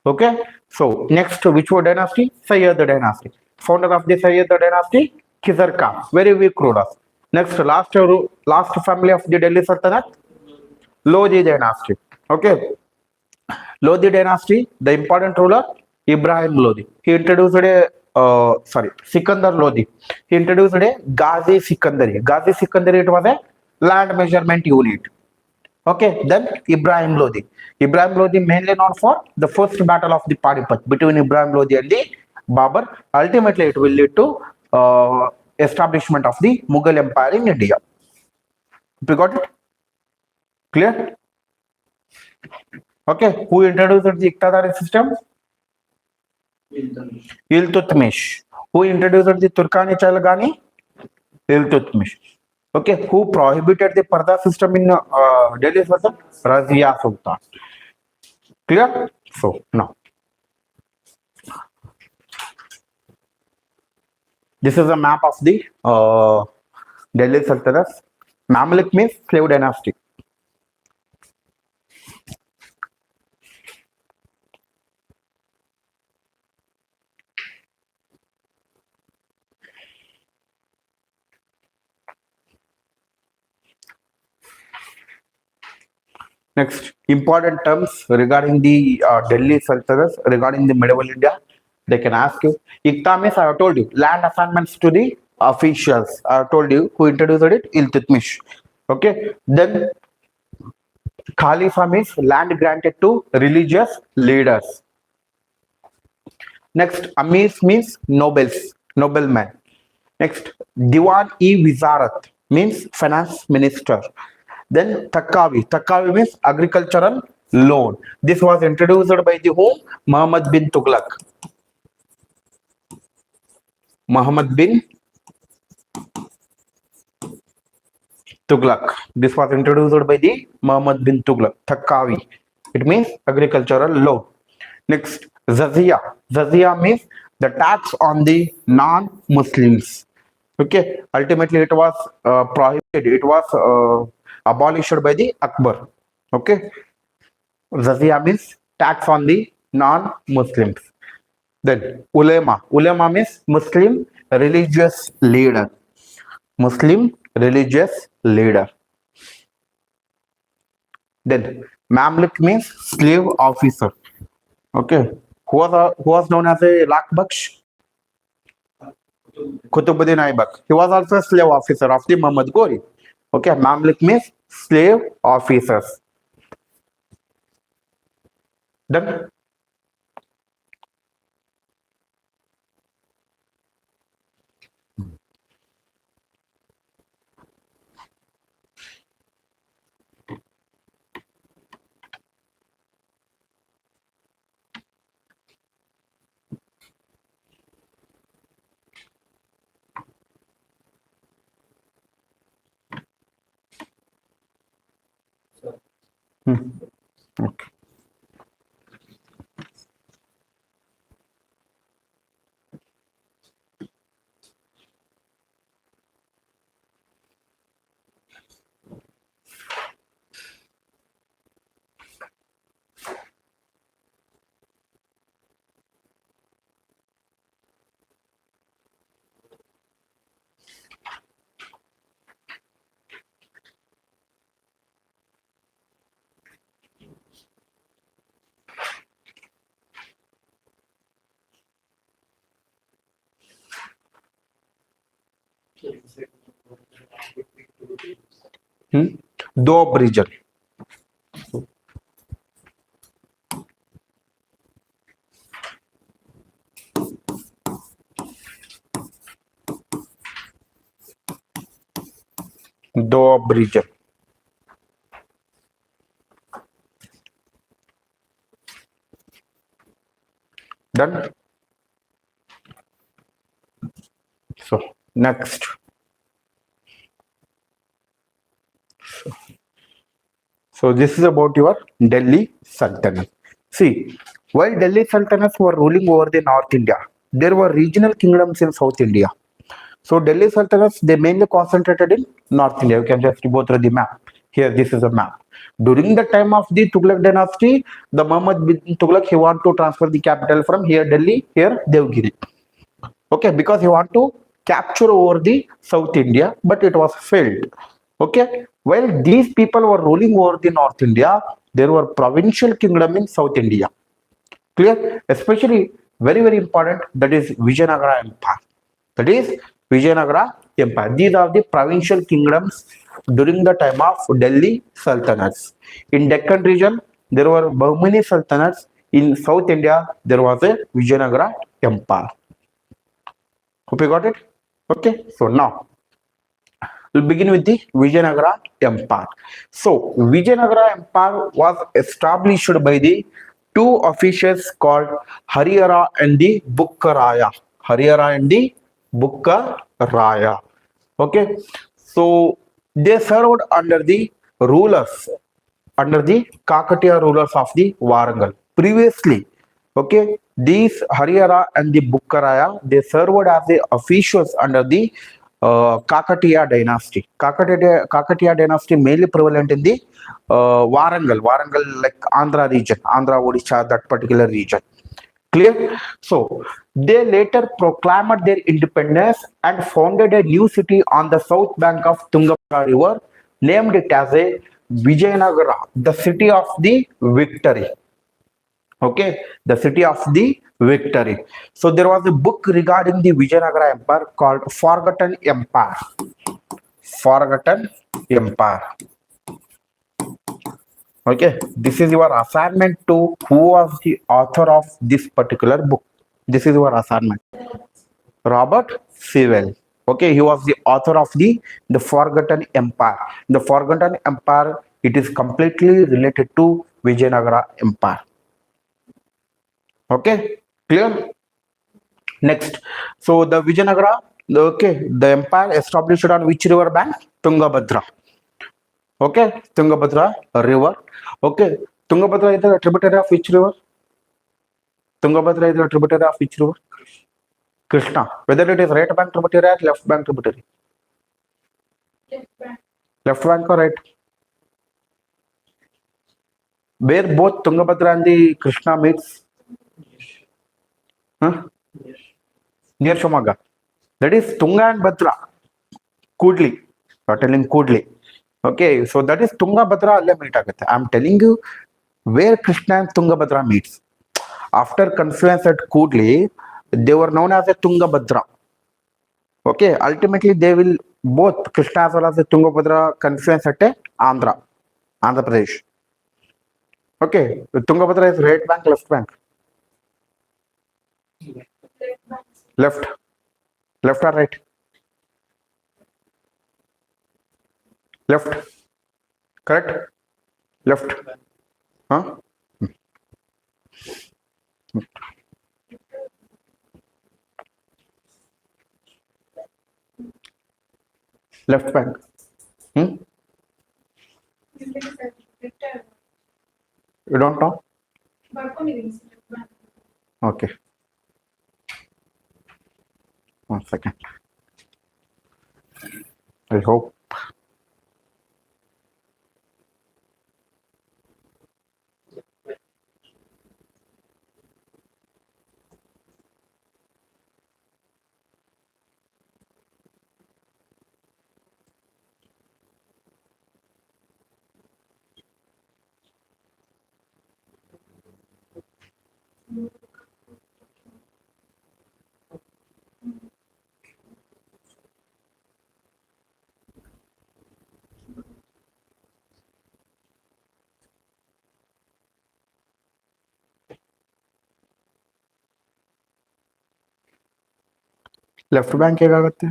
Okay, so next, which was dynasty? Sayyid dynasty. Founder of the Sayyid dynasty, Khizar Khan, very weak rulers. Next, last family of the Delhi Sultanate, Lodi dynasty. Okay, Lodi dynasty, the important ruler, Ibrahim Lodi. He introduced Sikandar Lodi. He introduced a Ghazi Sikandari. Ghazi Sikandari, it was a land measurement unit. Okay, then Ibrahim Lodi. Ibrahim Lodi mainly known for the first battle of the Panipat between Ibrahim Lodi and the Babur. Ultimately, it will lead to establishment of the Mughal Empire in India. We got it? Clear? Okay, who introduced the Iqtidari system? Iltutmish. Who introduced the Turkani Chalgani? Iltutmish. Okay, who prohibited the Parda system in Delhi Sultan? Razia Sultan. Clear? So now, this is a map of the Delhi Sultanate. Mamluk means slave dynasty. Next, important terms regarding the Delhi Sultanate, regarding the medieval India, they can ask you. Iqta means, I have told you, land assignments to the officials. I have told you who introduced it, Iltutmish. Okay, then Khalifa means land granted to religious leaders. Next, Amirs means nobles, noblemen. Next, Diwan-e-Wizarat means finance minister. Then Takavi means agricultural loan. This was introduced by the whom? Muhammad bin Tughlaq. Muhammad bin Tughlaq. This was introduced by the Muhammad bin Tughlaq. Takavi. It means agricultural loan. Next, Jazia. Jazia means the tax on the non-Muslims. Okay. Ultimately, it was prohibited. It was abolished by the Akbar. Okay. Jazia means tax on the non-Muslims. Then ulema. Ulema means Muslim religious leader. Muslim religious leader. Then Mamluk means slave officer. Okay. Who was known as a Lakbaksh? Kutubuddin Aibak. He was also a slave officer of the Muhammad Ghori. Okay. Mamluk means slave officers. Then okay. Doab region. Doab region. Done. So next. So this is about your Delhi Sultanate. See, while Delhi Sultanates were ruling over the North India, there were regional kingdoms in South India. So Delhi Sultanates, they mainly concentrated in North India. You can just go through the map. Here, this is a map. During the time of the Tughlaq dynasty, the Muhammad bin Tughlaq, he want to transfer the capital from here Delhi, here Devgiri. Okay, because he want to capture over the South India, but it was failed. Okay, while these people were ruling over the North India, there were provincial kingdom in South India. Clear? Especially very important, that is Vijayanagara Empire. That is Vijayanagara Empire. These are the provincial kingdoms during the time of Delhi Sultanates. In Deccan region, there were Bahmani Sultanates. In South India, there was a Vijayanagara Empire. Hope you got it? Okay, so now we'll begin with the Vijayanagara Empire. So Vijayanagara Empire was established by the two officials called Harihara and the Bukkaraya. Harihara and the Bukkaraya. Okay, so they served under the rulers, under the Kakatiya rulers of the Warangal. Previously, okay, these Harihara and the Bukkaraya, they served as the officials under the Kakatiya dynasty. Kakatiya dynasty mainly prevalent in the Warangal like Andhra region, Andhra, Odisha, that particular region. Clear? So they later proclaimed their independence and founded a new city on the south bank of Tungabhadra river, named it as a Vijayanagara, the city of the victory. Okay, the city of the victory. So there was a book regarding the Vijayanagara Empire called Forgotten Empire. Forgotten Empire. Okay, this is your assignment to who was the author of this particular book. This is your assignment. Robert Sewell. Okay, he was the author of the Forgotten Empire. The Forgotten Empire, it is completely related to Vijayanagara Empire. Okay, clear? Next, so the Vijayanagara, okay, the empire established on which river bank? Tungabhadra. Okay, Tungabhadra river. Okay, Tungabhadra is a tributary of which river? Tungabhadra is a tributary of which river? Krishna. Whether it is right bank tributary or left bank tributary? Left bank. Left bank or right? Where both Tungabhadra and the Krishna meets? Huh? Near Shumaga. That is Tunga and Bhadra. Kudli. You are telling Kudli. Okay, so that is Tungabhadra alle meet agutte. I am telling you where Krishna and Tungabhadra meets. After confluence at Kudli, they were known as a Tungabhadra. Okay, ultimately they will both Krishna as well as the Tungabhadra confluence at Andhra Pradesh. Okay, Tungabhadra is right bank, left bank, Left bank. left, left or right, left, correct, left, huh? Left bank. Hmm? You don't know? Okay, 1 second. I hope. Left bank ಹೇಗಾಗುತ್ತೆ?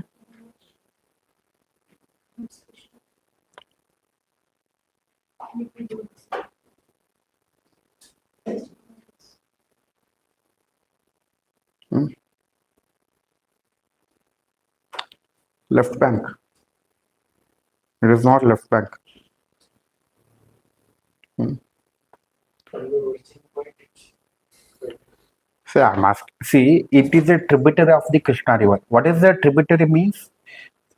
Hmm? Left bank. It is not left bank. Hmm. So I'm asking. See, it is a tributary of the Krishna River. What is the tributary means?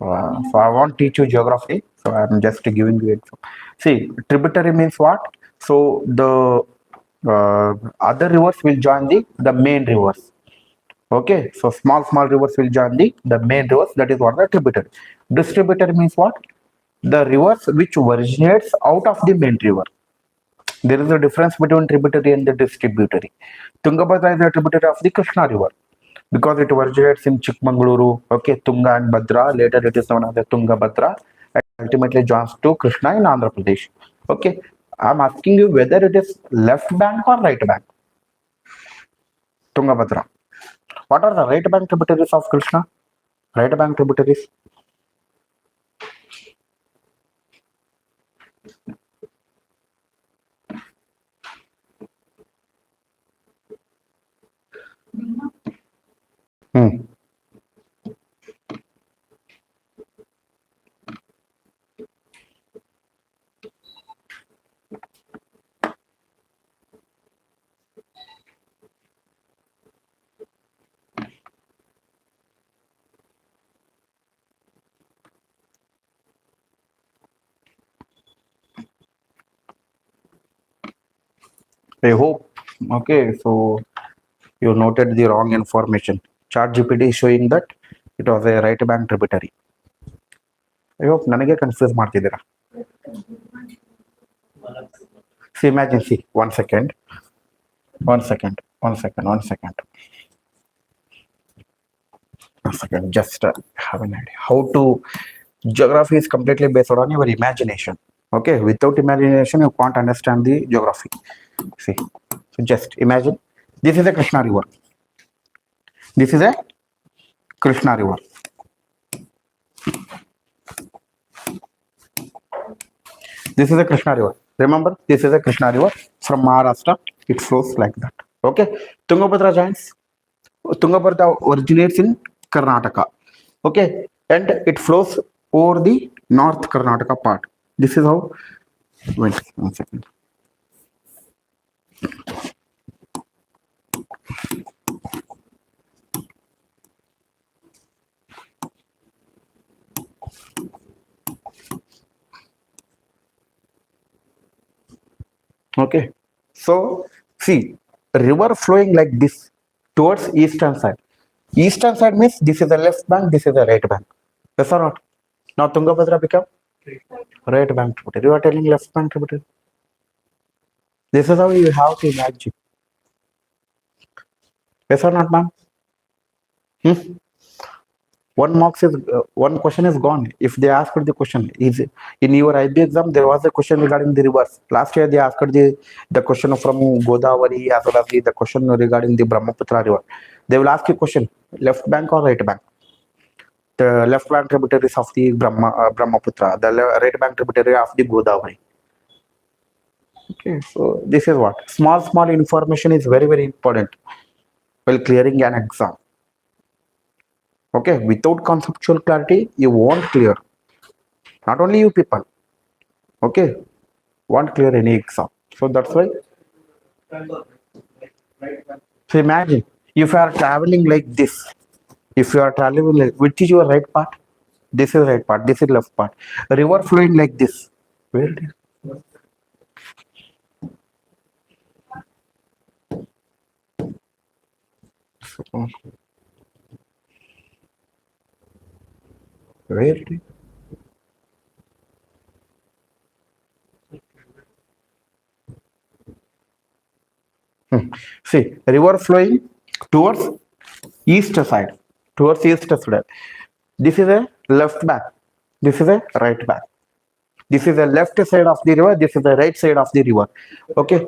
So I won't teach you geography. So I'm just giving you info. See, tributary means what? So the other rivers will join the main rivers. Okay, so small rivers will join the main rivers. That is what the tributary. Distributary means what? The rivers which originates out of the main river. There is a difference between tributary and the distributary. Tungabhadra is a tributary of the Krishna River because it originates in Chikmagaluru, okay, Tunga and Bhadra. Later it is known as the Tungabhadra and ultimately joins to Krishna in Andhra Pradesh. Okay, I'm asking you whether it is left bank or right bank. Tungabhadra. What are the right bank tributaries of Krishna? Right bank tributaries. Hmm. I hope. Okay, so you noted the wrong information. ChatGPT is showing that it was a right bank tributary. I hope ನನಗೆ confuse ಮಾಡ್ತಿದ್ದೀರಾ. See, imagine, see, 1 second, 1 second, 1 second, 1 second, 1 second, just have an idea. How to, geography is completely based on your imagination. Okay, without imagination, you can't understand the geography. See, so just imagine, this is a Krishna river. This is a Krishna river. This is a Krishna river. Remember, this is a Krishna river from Maharashtra. It flows like that. Okay. Tungabhadra joins. Tungabhadra originates in Karnataka. Okay, and it flows over the North Karnataka part. This is how. Wait, 1 second. Okay, so see, river flowing like this towards eastern side. Eastern side means this is the left bank, this is the right bank. Yes or not? Now Tungabhadra become right bank tributary. You are telling left bank tributary. This is how you have to imagine. Yes or not, ma'am? Hmm? One question is gone. If they asked the question, is in your IB exam there was a question regarding the rivers. Last year they asked the question from Godavari as well as the question regarding the Brahmaputra river. They will ask you question left bank or right bank. The left bank tributaries of the Brahmaputra, the right bank tributary of the Godavari. Okay, so this is what small information is very important while clearing an exam. Okay, without conceptual clarity, you won't clear. Not only you people. Okay, won't clear any exam. So that's why. So imagine if you are traveling like this. If you are traveling like, which is your right part? This is right part. This is left part. A river flowing like this. Where it is? So, where it is? See, river flowing towards east side. Towards east side. This is a left bank. This is a right bank. This is the left side of the river. This is the right side of the river. Okay.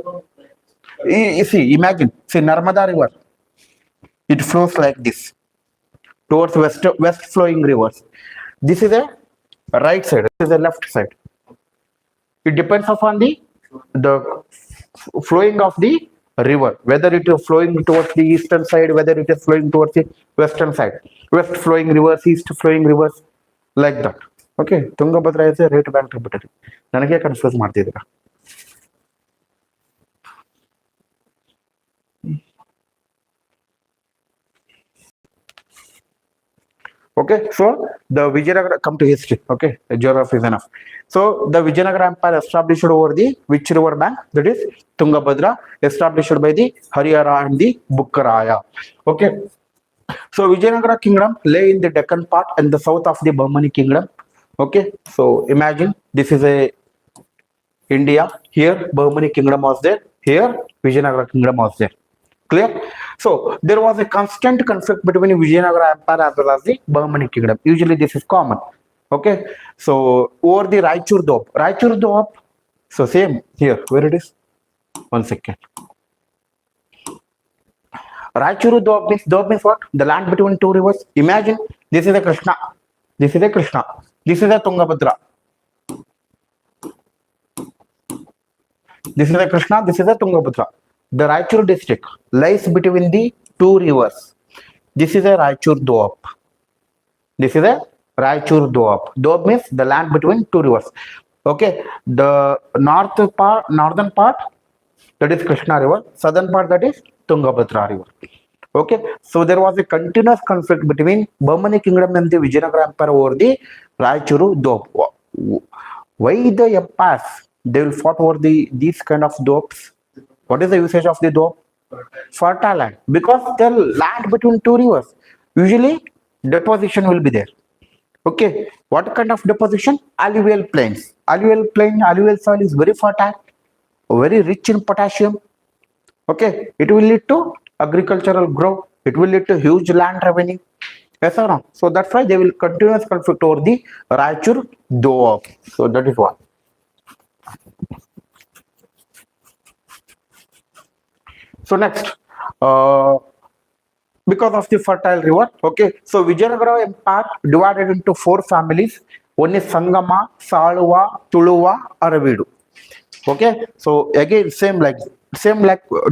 You see, imagine. See, Narmada river. It flows like this towards west flowing rivers. This is a right side. This is a left side. It depends upon the flowing of the river, whether it is flowing towards the eastern side, whether it is flowing towards the western side. West flowing rivers, east flowing rivers, like that. Okay, Tungabhadra is a right bank tributary. ನನಗೆ confuse ಮಾಡ್ತಿದ್ದೀರಾ? Okay, so the Vijayanagara, come to history. Okay, geography is enough. So the Vijayanagara Empire established over the which river bank? That is Tungabhadra, established by the Harihara and the Bukkaraya. Okay, so Vijayanagara kingdom lay in the Deccan part and the south of the Bahmani kingdom. Okay, so imagine this is a India. Here Bahmani kingdom was there. Here Vijayanagara kingdom was there. Clear? So there was a constant conflict between Vijayanagara Empire as well as the Bahmani kingdom. Usually this is common. Okay. So over the Raichur Dop. Raichur Dop. So same here. Where it is? 1 second. Raichur Dop means what? The land between two rivers. Imagine this is a Krishna. This is a Krishna. This is a Tungabhadra. This is a Krishna. This is a Tungabhadra. The Raichur district lies between the two rivers. This is a Raichur Doab. This is a Raichur Doab. Doab means the land between two rivers. Okay, the northern part, that is Krishna river. Southern part, that is Tungabhadra river. Okay, so there was a continuous conflict between Bahmani kingdom and the Vijayanagara empire over the Raichur Doab. Why the empires they will fought over these kind of doabs? What is the usage of the doab? Fertile land. Because the land between two rivers, usually deposition will be there. Okay, what kind of deposition? Alluvial plains. Alluvial soil is very fertile, very rich in potassium. Okay, it will lead to agricultural growth. It will lead to huge land revenue. Yes or no? So that's why they will continuous conflict over the Raichur Doab. So that is what. So next, because of the fertile river. Okay, so Vijayanagara Empire divided into 4 families. One is Sangama, Saluva, Tuluva, Aravidu. Okay, so again same like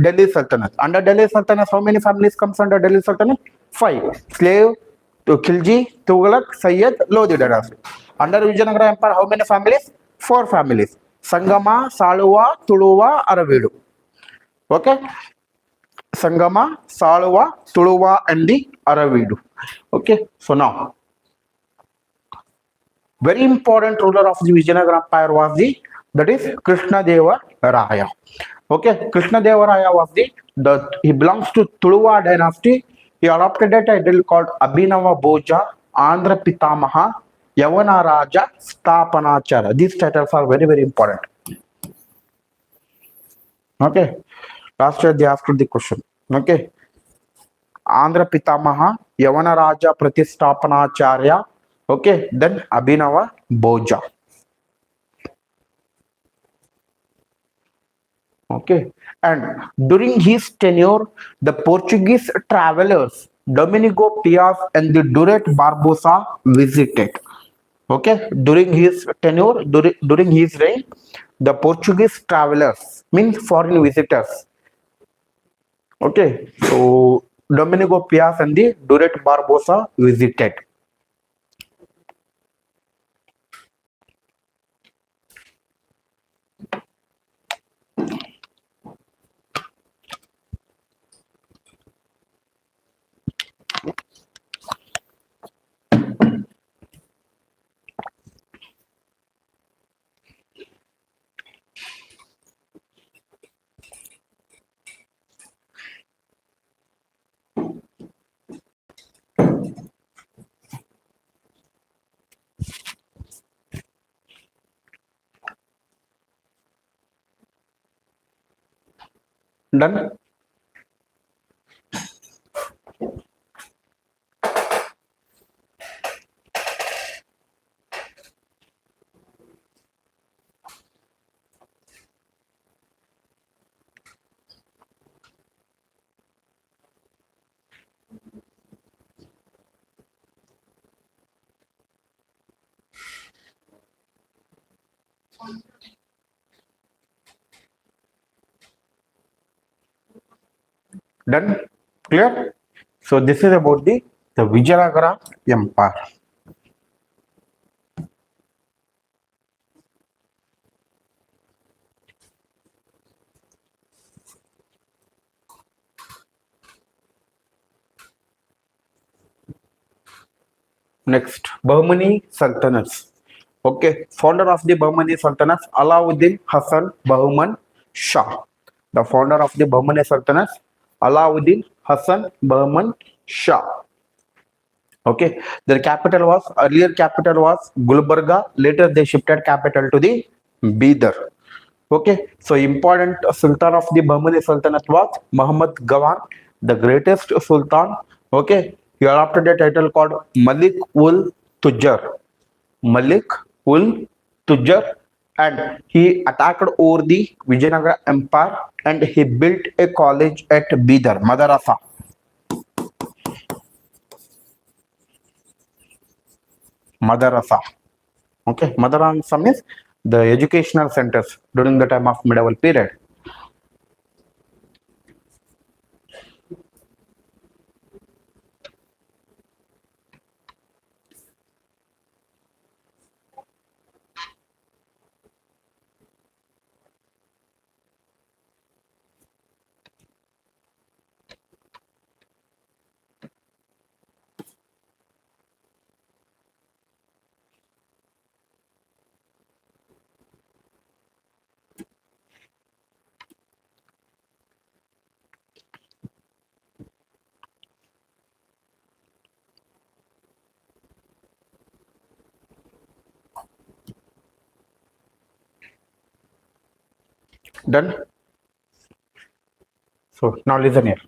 Delhi Sultanate. Under Delhi Sultanate, how many families comes under Delhi Sultanate? 5. Slave to Khilji, Tughlaq, Sayyid, Lodi dynasty. Under Vijayanagara Empire, how many families? 4 families. Sangama, Saluva, Tuluva, Aravidu. Okay, Sangama, Saluva, Tuluva, and the Aravidu. Okay, so now very important ruler of the Vijayanagara Empire was that is Krishna Deva Raya. Okay, Krishna Deva Raya was he belongs to Tuluva dynasty. He adopted a title called Abhinava Bhoja, Andhra Pitamaha, Yavana Raja, Stapanachara. These titles are very important. Okay, last year they asked the question. Okay, Andhra Pitamaha, Yavana Raja Pratistapanacharya. Okay, then Abhinava Bhoja. Okay, and during his tenure, the Portuguese travelers Domenico Pias and the Duret Barbosa visited. Okay, during his tenure, during his reign, the Portuguese travelers means foreign visitors. Okay, so Domenico Pias and the Duret Barbosa visited. Done. Done. Clear? So this is about the Vijayanagara Empire. Next, Bahmani Sultanates. Okay, founder of the Bahmani Sultanates, Alauddin Hassan Bahman Shah. The founder of the Bahmani Sultanates, Alauddin Hassan Bahman Shah. Okay, their capital was earlier capital was Gulbarga. Later they shifted capital to the Bidar. Okay, so important Sultan of the Bahmani Sultanate was Muhammad Gawan, the greatest Sultan. Okay, he adopted a title called Malik ul Tujjar. Malik ul Tujjar, and he attacked over the Vijayanagara Empire and he built a college at Bidar, Madarasa. Madarasa. Okay, Madarasa means the educational centers during the time of medieval period. Done. So now listen here.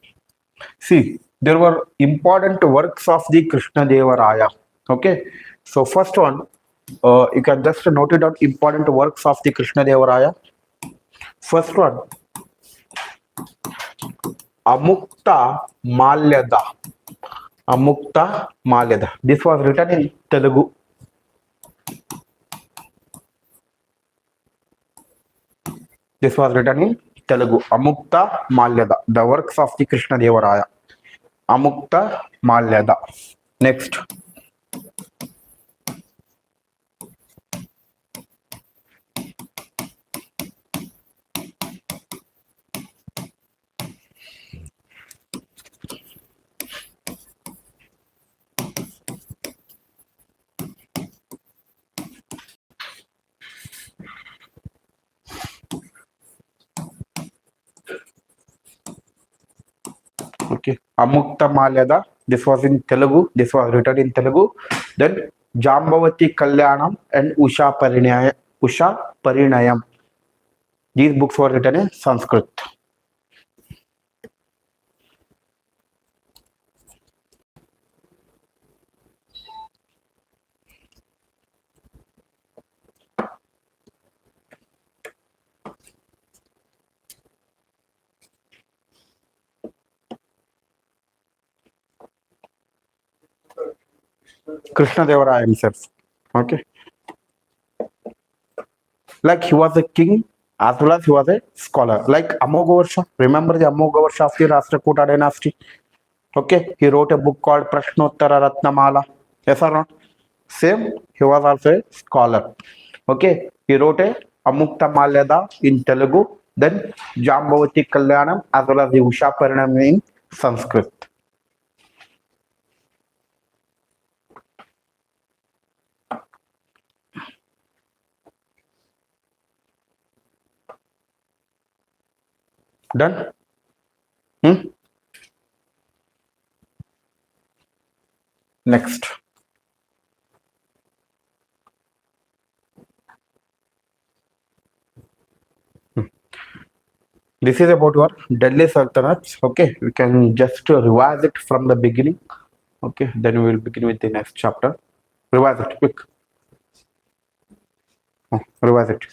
See, there were important works of the Krishna Deva Raya. Okay, so first one, you can just note it down. Important works of the Krishna Deva Raya. First one, Amukta Malyada. Amukta Malyada. This was written in Telugu. This was written in Telugu. Amukta Malyada. The works of the Krishna Devaraya. Amukta Malyada. Next. Okay. Amukta Malyada. This was in Telugu. This was written in Telugu. Then Jambavati Kalyanam and Usha Parinayam. These books were written in Sanskrit. Krishna Devaraya himself. Okay. Like he was a king as well as he was a scholar. Like Amoghavarsha. Remember the Amoghavarsha of the Rashtrakuta dynasty? Okay. He wrote a book called Prashnottara Ratnamala. Yes or not? Same. He was also a scholar. Okay. He wrote a Amukta Malyada in Telugu. Then Jambavati Kalyanam as well as the Usha Parinam in Sanskrit. Done? Hmm? Next. This is about your Delhi Sultanates. Okay, we can just revise it from the beginning. Okay, then we will begin with the next chapter. Revise it quick. Revise it.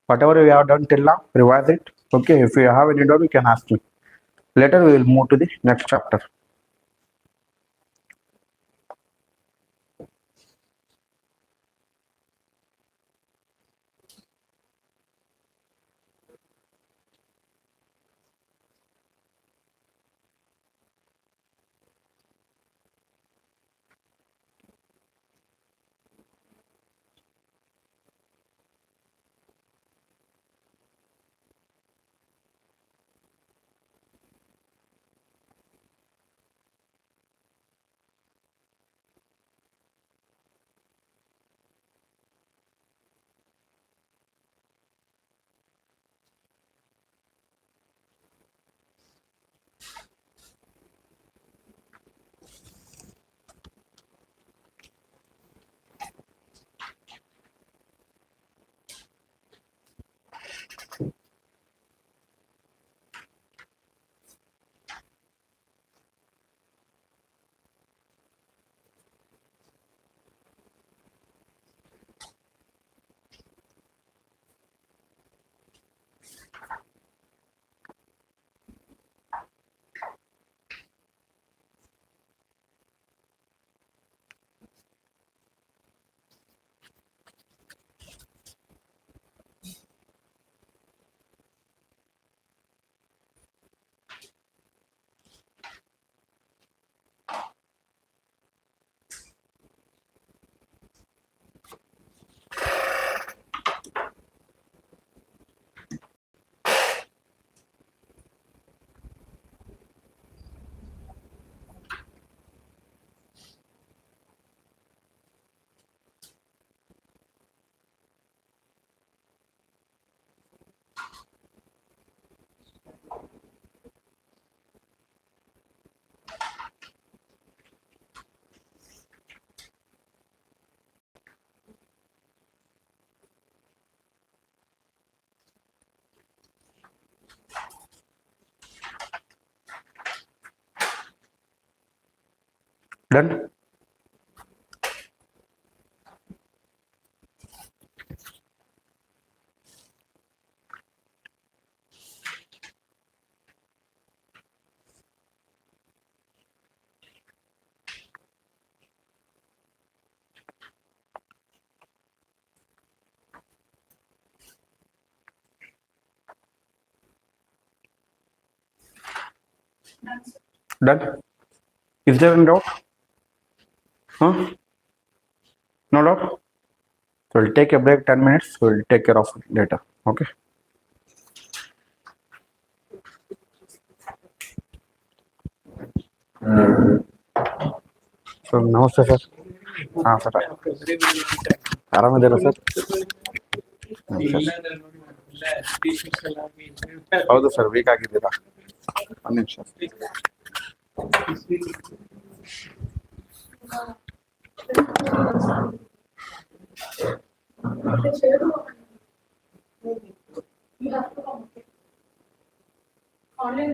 Whatever we have done till now, revise it. Okay, if you have any doubt, you can ask me. Later, we will move to the next chapter. Done. Done, sir. Done. Is there any doubt? Huh? No doubt. So we'll take a break 10 minutes. We'll take care of it later. Okay. So namaste sir. हाँ sir ಆರಾಮಿದ್ದೀರಾ sir ಹೌದು sir weak ಆಗಿದ್ದೀರಾ ಒಂದು ನಿಮಿಷ You have to come. Online.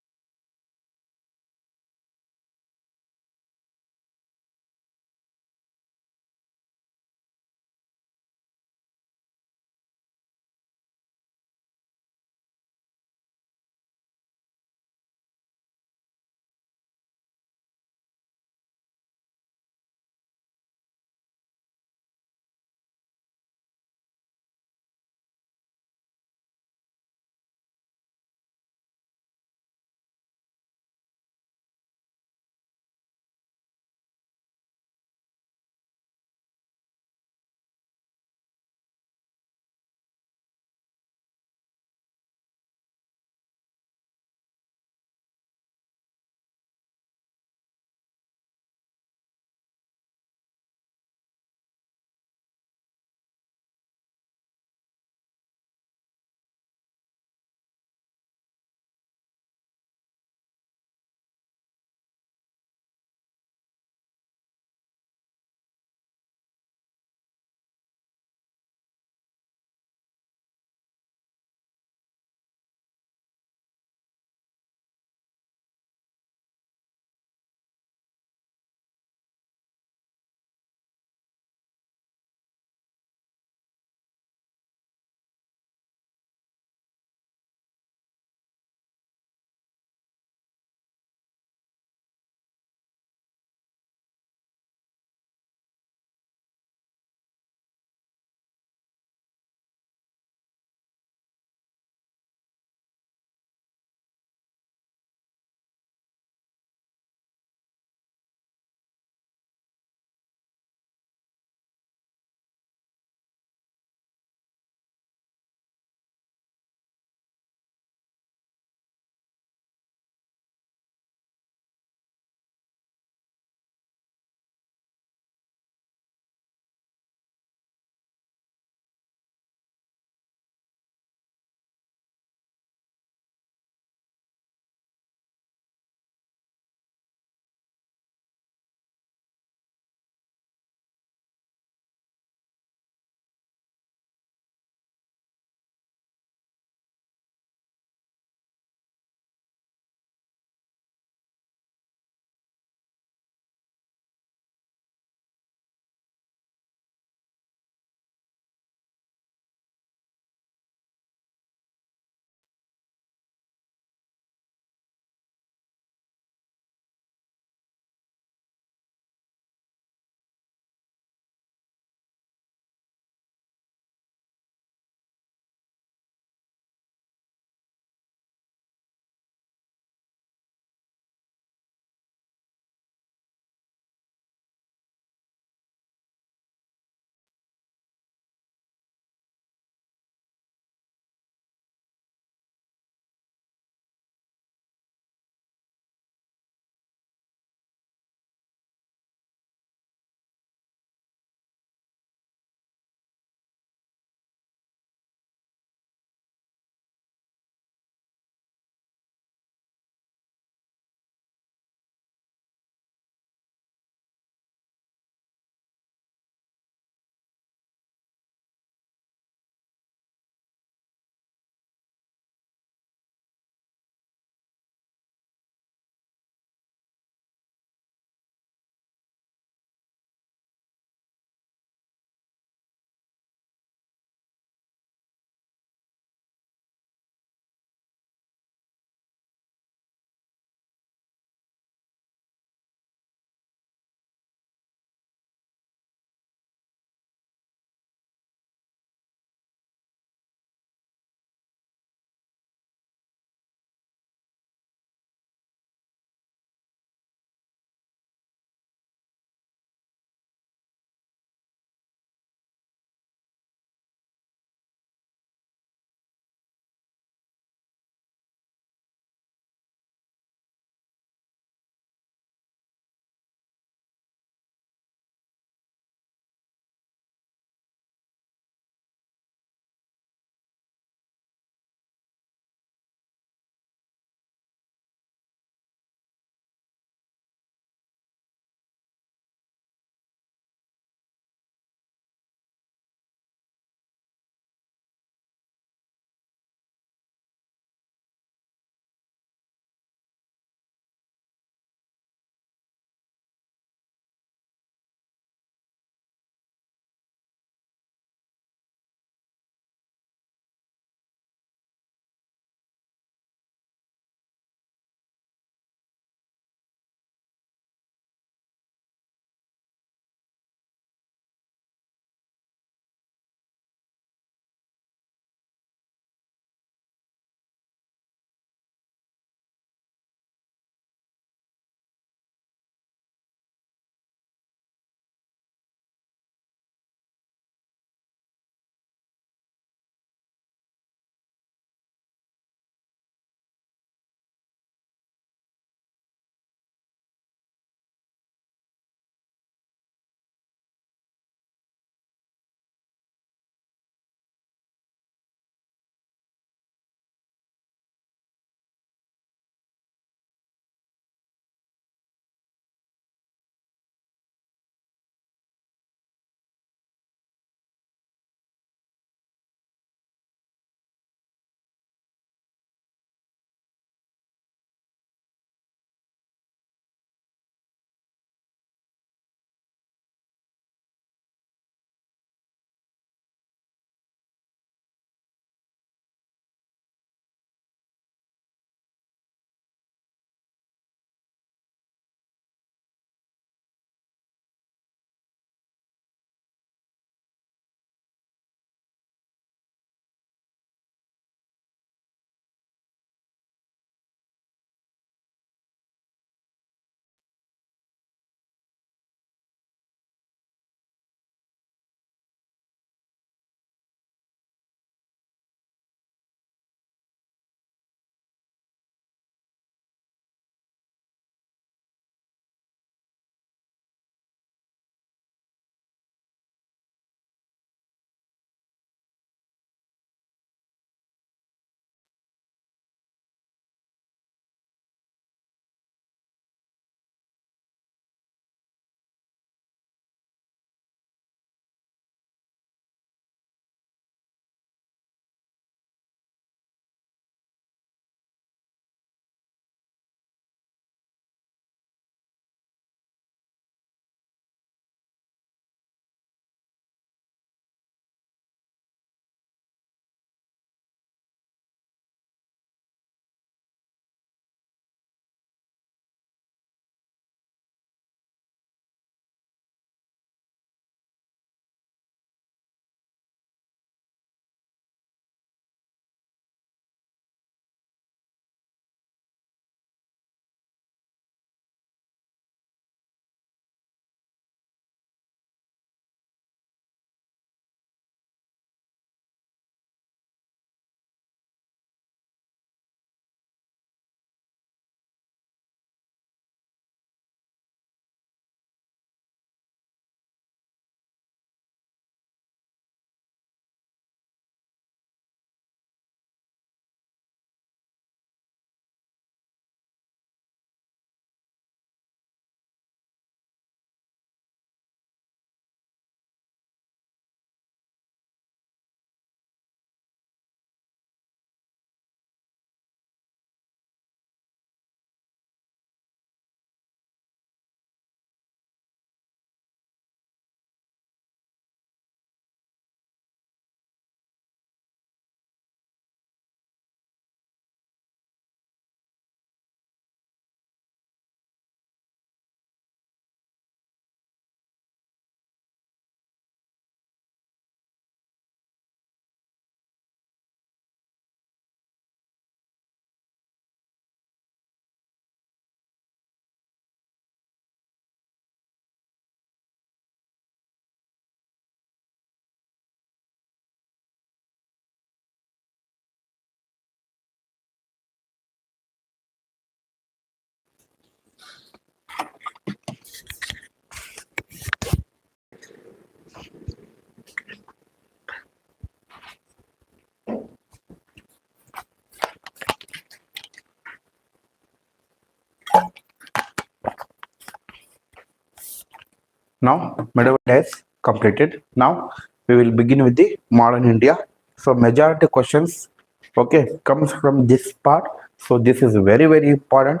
Now medieval days completed. Now we will begin with the modern India. So majority questions, okay, comes from this part. So this is very very important,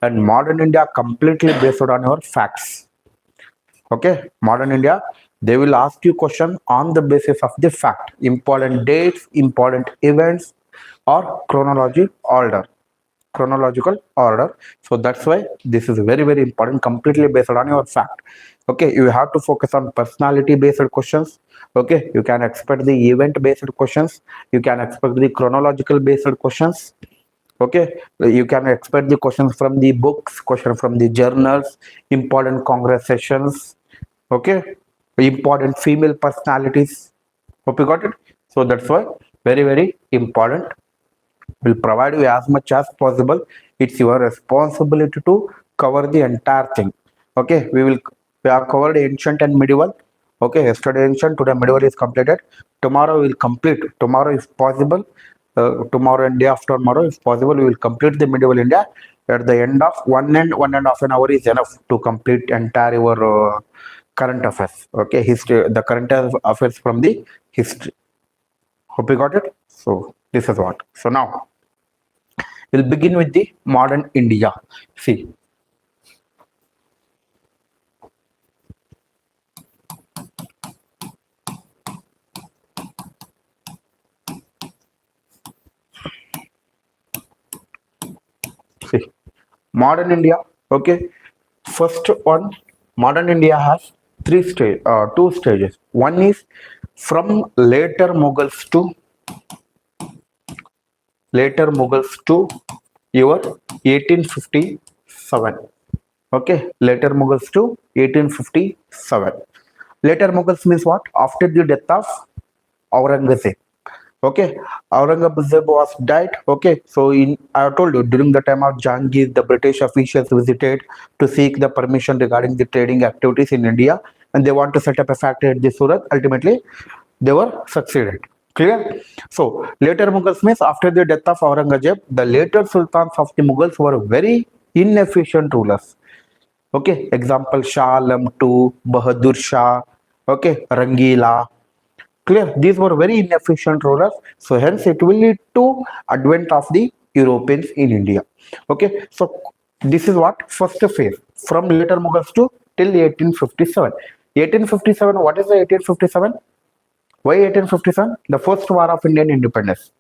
and modern India completely based on your facts. Okay, modern India, they will ask you question on the basis of the fact, important dates, important events, or chronological order. So that's why this is very very important, completely based on your fact. Okay, you have to focus on personality based questions. Okay, you can expect the event based questions, you can expect the chronological based questions. Okay, you can expect the questions from the books, question from the journals, important congress sessions. Okay, important female personalities. Hope you got it. So that's why very very important. Will provide you as much as possible. It's your responsibility to cover the entire thing. Okay, we have covered ancient and medieval. Okay, yesterday ancient, today medieval is completed. Tomorrow we will complete, tomorrow if possible, tomorrow and day after tomorrow if possible, we will complete the medieval India. At the end of 1 and 1.5 an hour is enough to complete entire your current affairs. Okay, history, the current affairs from the history. Hope you got it. So this is what. So now we'll begin with the modern India. See, modern India. Okay, first one, modern India has two stages. One is from later Mughals to your 1857. Okay, later Mughals to 1857. Later Mughals means what? After the death of Aurangzeb. Okay, Aurangzeb was died. Okay, so I told you during the time of Jahangir, the British officials visited to seek the permission regarding the trading activities in India, and they want to set up a factory at the Surat. Ultimately, they were succeeded. Clear? So later Mughals means after the death of Aurangzeb, the later sultans of the Mughals were very inefficient rulers. Okay, example Shah Alam II, Bahadur Shah, okay, Rangila. Clear? These were very inefficient rulers. So hence it will lead to advent of the Europeans in India. Okay, so this is what first phase from later Mughals to till 1857. 1857. What is the 1857? Why 1857? The first war of Indian independence.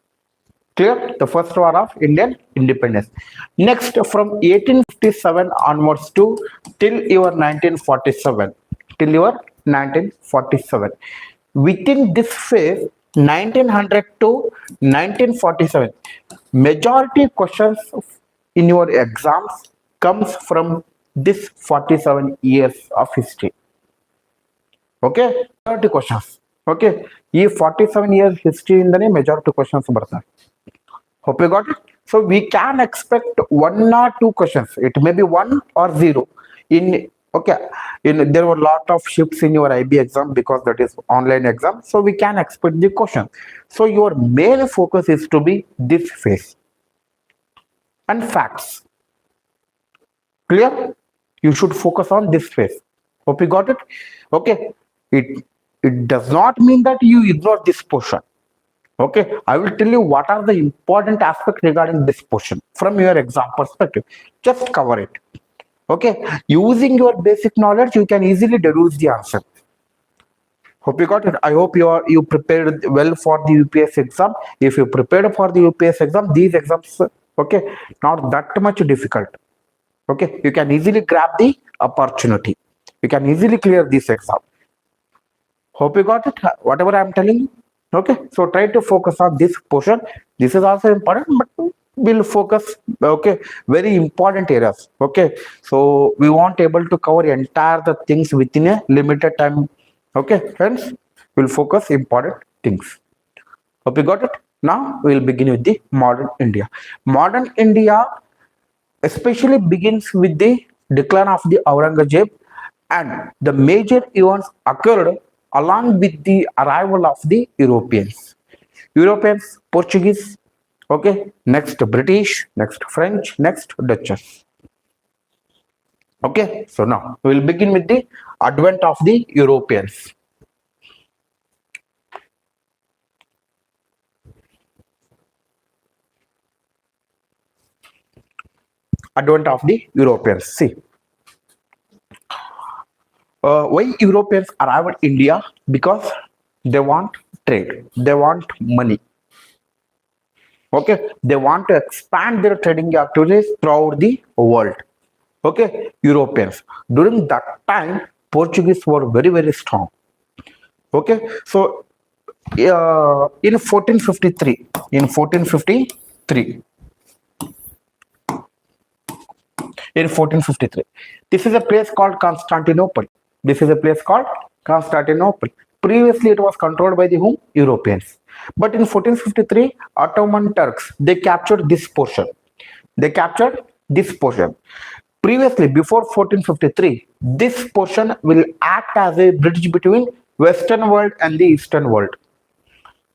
Clear? The first war of Indian independence. Next, from 1857 onwards to till your 1947. Till your 1947. Within this phase, 1900 to 1947, majority questions in your exams comes from this 47 years of history. Okay, majority questions. Okay, ಈ 47 years history ಇಂದನೇ majority questions ಬರ್ತವೆ. Hope you got it. So we can expect 1 or 2 questions. It may be 1 or 0 in. Okay, there were a lot of shifts in your IB exam because that is online exam. So we can expect the question. So your main focus is to be this phase and facts. Clear? You should focus on this phase. Hope you got it. Okay, it does not mean that you ignore this portion. Okay, I will tell you what are the important aspects regarding this portion from your exam perspective. Just cover it. Okay, using your basic knowledge, you can easily deduce the answer. Hope you got it. I hope you prepared well for the UPS exam. If you prepared for the UPS exam, these exams, okay, not that much difficult. Okay, you can easily grab the opportunity. You can easily clear this exam. Hope you got it. Whatever I am telling you. Okay, so try to focus on this portion. This is also important, but we'll focus, okay, very important areas. Okay, so we won't able to cover entire the things within a limited time. Okay, friends, we'll focus important things. Hope you got it. Now we'll begin with the modern India. Modern India especially begins with the decline of the Aurangzeb, and the major events occurred along with the arrival of the Europeans, Portuguese, okay, next British, next French, next Dutch. Okay, so now we will begin with the Advent of the Europeans. Advent of the Europeans. See, why Europeans arrived in India? Because they want trade, they want money. Okay, they want to expand their trading activities throughout the world. Okay, Europeans. During that time, Portuguese were very, very strong. Okay, so in 1453, in 1453, this is a place called Constantinople. This is a place called Constantinople. Previously, it was controlled by the whom? Europeans. But in 1453, Ottoman Turks, they captured this portion. They captured this portion. Previously, before 1453, this portion will act as a bridge between Western world and the Eastern world.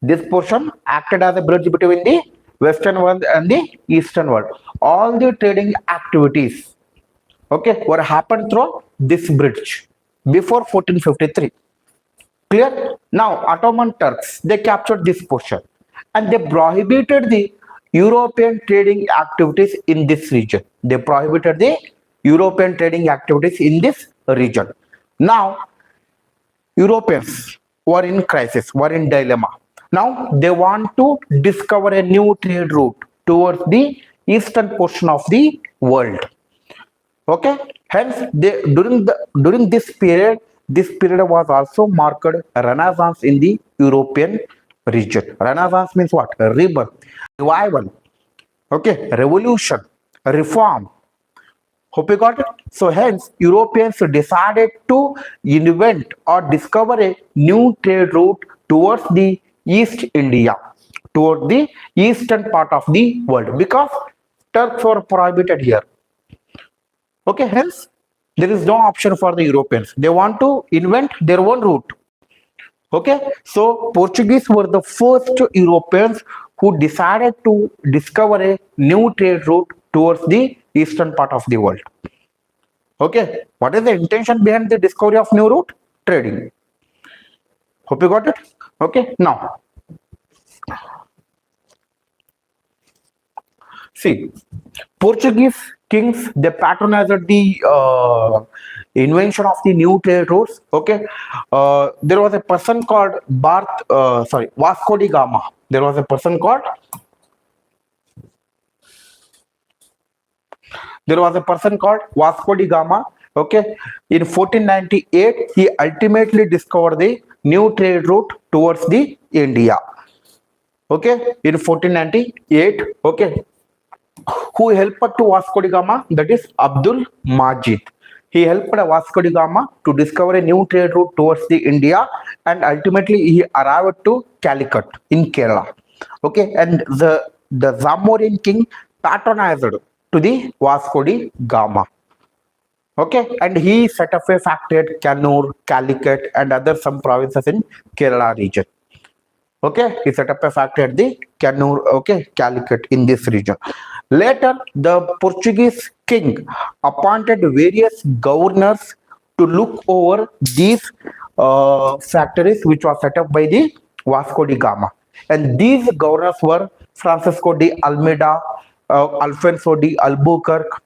This portion acted as a bridge between the Western world and the Eastern world. All the trading activities, okay, were happened through this bridge before 1453. Clear? Now, Ottoman Turks, they captured this portion and they prohibited the European trading activities in this region. They prohibited the European trading activities in this region. Now, Europeans were in crisis, were in dilemma. Now, they want to discover a new trade route towards the eastern portion of the world. Okay, hence during this period was also marked a renaissance in the European region. Renaissance means what? A rebirth, revival, okay, revolution, reform. Hope you got it. So hence Europeans decided to invent or discover a new trade route towards the East India, toward the eastern part of the world, because Turks were prohibited here. Okay, hence there is no option for the Europeans. They want to invent their own route. Okay, so Portuguese were the first Europeans who decided to discover a new trade route towards the eastern part of the world. Okay, what is the intention behind the discovery of new route? Trading. Hope you got it. Okay, now see, Portuguese kings, they patronized the invention of the new trade routes. Okay, there was a person called Vasco da Gama. There was a person called Vasco da Gama. Okay, in 1498, he ultimately discovered the new trade route towards the India. Okay, in 1498. Okay, who helped to Vasco da Gama? That is Abdul Majid. He helped Vasco da Gama to discover a new trade route towards the India, and ultimately he arrived to Calicut in Kerala. Okay, and the Zamorin king patronized to the Vasco da Gama. Okay, and he set up a factory at Kannur, Calicut, and other some provinces in Kerala region. Okay, he set up a factory at the Kannur, okay, Calicut in this region. Later, the Portuguese king appointed various governors to look over these factories which were set up by the Vasco da Gama. And these governors were Francisco de Almeida, Alfonso de Albuquerque.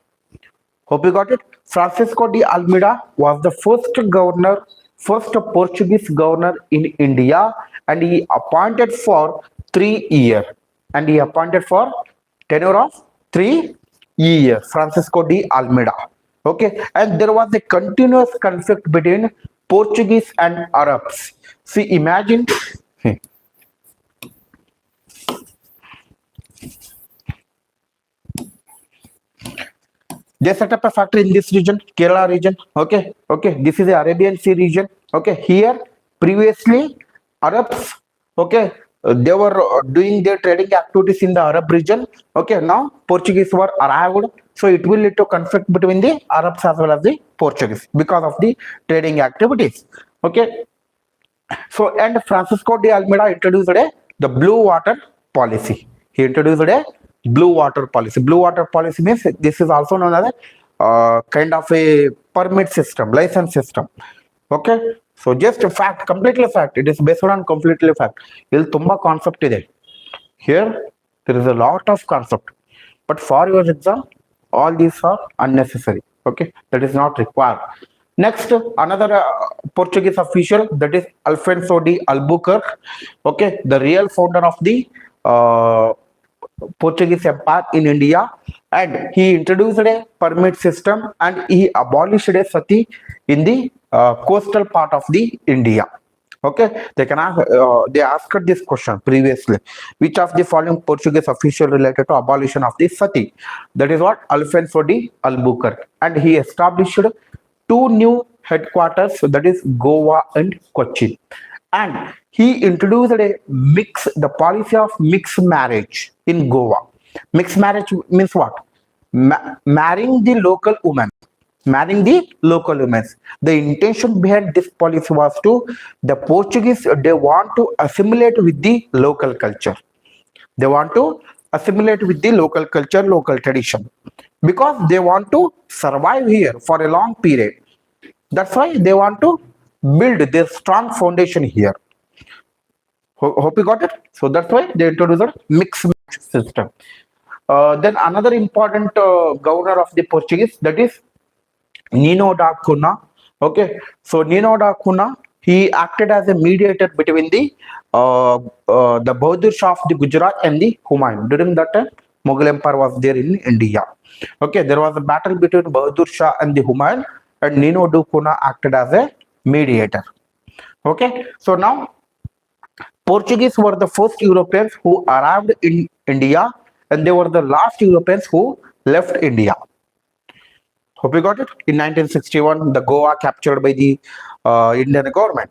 Hope you got it. Francisco de Almeida was the first Portuguese governor in India, and he appointed for 3 years. And he appointed for tenure of 3 years. Francisco de Almeida. Okay, and there was a continuous conflict between Portuguese and Arabs. See, imagine. They set up a factory in this region, Kerala region. Okay, this is the Arabian Sea region. Okay, here previously Arabs, okay, they were doing their trading activities in the Arab region. Okay, now Portuguese were arrived, so it will lead to conflict between the Arabs as well as the Portuguese because of the trading activities. Okay, so and Francisco de Almeida introduced the blue water policy. He introduced a blue water policy. Blue water policy means this is also known as a kind of a permit system, license system. Okay, so just a fact, completely fact, it is based on completely fact. ಇಲ್ಲಿ ತುಂಬಾ concept ಇದೆ. Here there is a lot of concept, but for your exam all these are unnecessary. Okay, that is not required. Next, another Portuguese official, that is Alfonso de Albuquerque. Okay, the real founder of the uh, Portuguese Empire in India, and he introduced a permit system and he abolished a sati in the coastal part of the India. Okay, they asked this question previously. Which of the following Portuguese official related to abolition of the sati? That is what Alfonso de Albuquerque, and he established two new headquarters, that is Goa and Kochi, and he introduced the policy of mixed marriage in Goa. Mixed marriage means what? Marrying the local women. Marrying the local women. The intention behind this policy was to the Portuguese, they want to assimilate with the local culture. They want to assimilate with the local culture, local tradition, because they want to survive here for a long period. That's why they want to build this strong foundation here. Hope you got it. So that's why they introduced a mixed match system. Then another important governor of the Portuguese, that is Nino da Cunha. Okay, so Nino da Cunha, he acted as a mediator between the Bahadur Shah of the Gujarat and the Humayun. During that time, Mughal Empire was there in India. Okay, there was a battle between Bahadur Shah and the Humayun, and Nino da Cunha acted as a mediator. Okay, so now Portuguese were the first Europeans who arrived in India, and they were the last Europeans who left India. Hope you got it. In 1961, the Goa captured by the Indian government.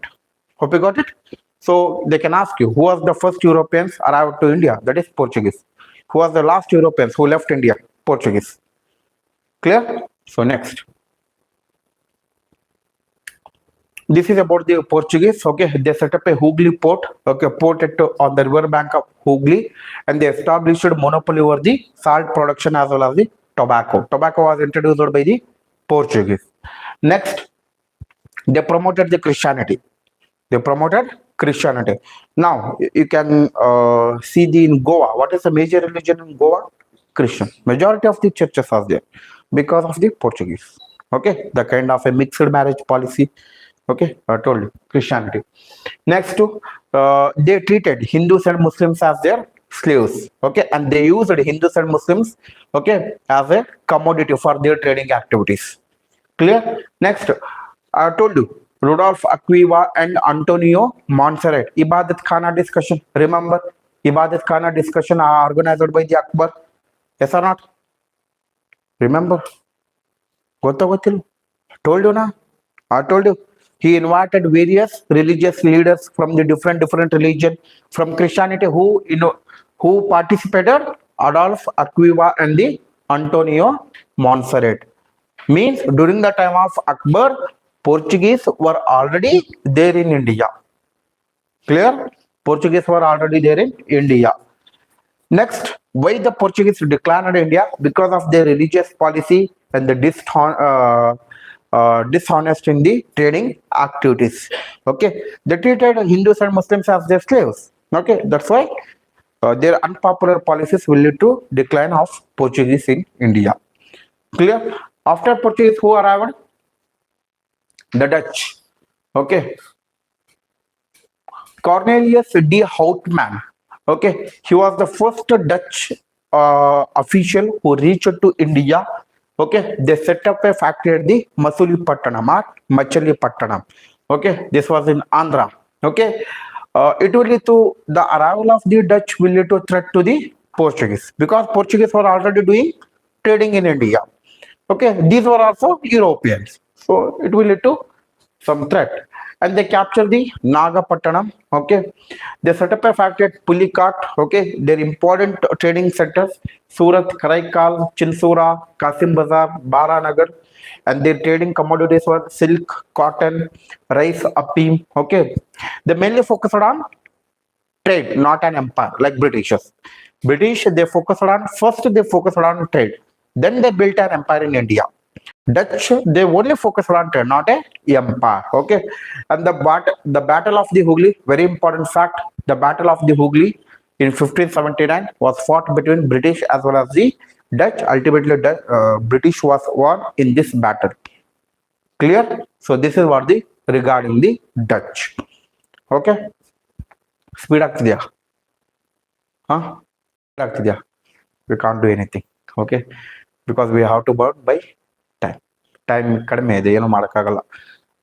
Hope you got it. So they can ask you, who was the first Europeans arrived to India? That is Portuguese. Who was the last Europeans who left India? Portuguese. Clear? So next. This is about the Portuguese. Okay, they set up a Hooghly port. Okay, port on the river bank of Hooghly, and they established monopoly over the salt production as well as the tobacco. Tobacco was introduced by the Portuguese. Next, they promoted the Christianity. They promoted Christianity. Now you can see in Goa. What is the major religion in Goa? Christian. Majority of the churches are there because of the Portuguese. Okay, the kind of a mixed marriage policy. Okay, I told you, Christianity. Next, they treated Hindus and Muslims as their slaves. Okay, and they used Hindus and Muslims, okay, as a commodity for their trading activities. Clear? Next, I told you, Rudolph Aquila and Antonio Montserrat. Ibadat Khana discussion. Remember, Ibadat Khana discussion are organized by the Akbar. Yes or not? Remember? Told you na? I told you. He invited various religious leaders from the different religion from Christianity who participated. Adolf Aquila and the Antonio Montserrat. Means during the time of Akbar, Portuguese were already there in India. Clear? Portuguese were already there in India. Next, why the Portuguese declared India? Because of their religious policy and the dishonest in the trading activities. Okay, they treated Hindus and Muslims as their slaves. Okay, that's why their unpopular policies will lead to decline of Portuguese in India. Clear? After Portuguese, who arrived? The Dutch. Okay, Cornelius de Houtman. Okay, he was the first Dutch official who reached to India. Okay, they set up a factory at the Machilipattanam. Okay, this was in Andhra. Okay, it will lead to the arrival of the Dutch will lead to threat to the Portuguese, because Portuguese were already doing trading in India. Okay, these were also Europeans, so it will lead to some threat, and they capture the Nagapattanam. Okay, they set up a factory at Pulicat. Okay, their important trading centers: Surat, Karaikal, Chinsura, Kasim Bazar, Baranagar, and their trading commodities were silk, cotton, rice, apim. Okay, they mainly focused on trade, not an empire like Britishers. British, they focused on trade, then they built an empire in India. Dutch, they only focus on trade, not a empire. Okay, and the Battle of the Hooghly, very important fact. The Battle of the Hooghly in 1579 was fought between British as well as the Dutch. Ultimately, British was won in this battle. Clear? So this is what the regarding the Dutch. Okay, speed ಆಗ್ತಿದ್ಯಾ? Huh? ಆಗ್ತಿದ್ಯಾ? We can't do anything. Okay, because we have to burn by time. Time ಕಡಿಮೆ ಇದೆ, ಏನು ಮಾಡೋಕ್ಕಾಗಲ್ಲ.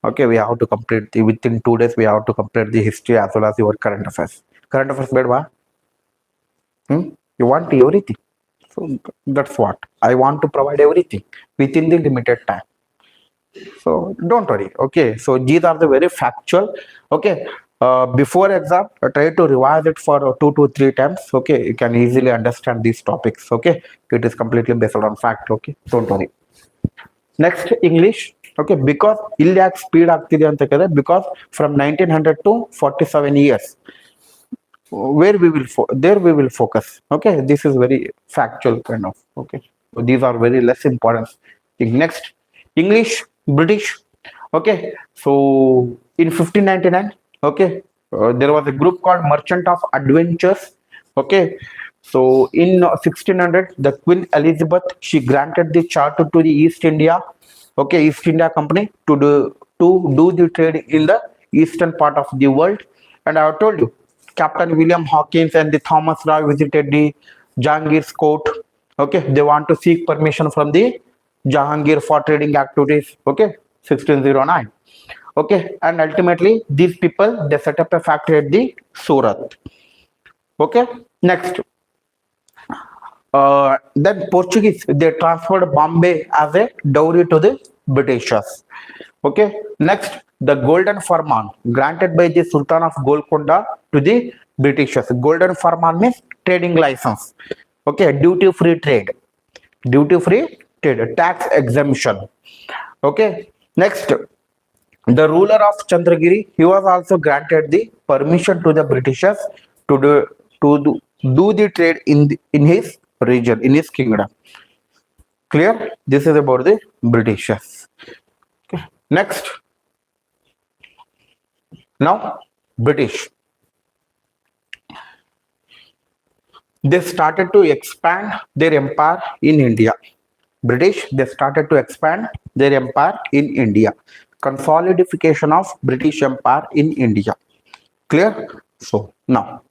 Okay, we have to complete within 2 days. We have to complete the history as well as your current affairs. Current affairs ಬೇಡವಾ? You want everything. So that's what I want to provide, everything within the limited time. So don't worry. Okay, so these are the very factual. Okay, before exam try to revise it for 2 to 3 times. Okay, you can easily understand these topics. Okay, it is completely based on fact. Okay, don't worry. Next, English. Okay, because ಇಲ್ಲಿ ಯಾಕೆ speed ಆಗ್ತಿದೆ ಅಂತ ಕೇಳಿದ್ರೆ, because from 1900 to 47 years where we will focus. Okay, this is very factual kind of. Okay, so these are very less important. Next, English, British. Okay, so in 1599, okay, there was a group called Merchant of Adventures. Okay, so in 1600, the Queen Elizabeth, she granted the charter to the East India, okay, East India Company to do the trade in the eastern part of the world. And I have told you, Captain William Hawkins and the Thomas Roy visited the Jahangir's court. Okay, they want to seek permission from the Jahangir for trading activities. Okay, 1609. Okay, and ultimately these people, they set up a factory at the Surat. Okay, next, then Portuguese, they transferred Bombay as a dowry to the Britishers. Okay, next, the Golden Farman granted by the Sultan of Golconda to the Britishers. Golden Farman means trading license. Okay, duty free trade, tax exemption. Okay, next, the ruler of Chandragiri, he was also granted the permission to the Britishers to do the trade in his region, in his kingdom. Clear? This is about the Britishers. Okay. Next, now British, they started to expand their empire in India. British, they started to expand their empire in India. Consolidation of British Empire in India. Clear? So now,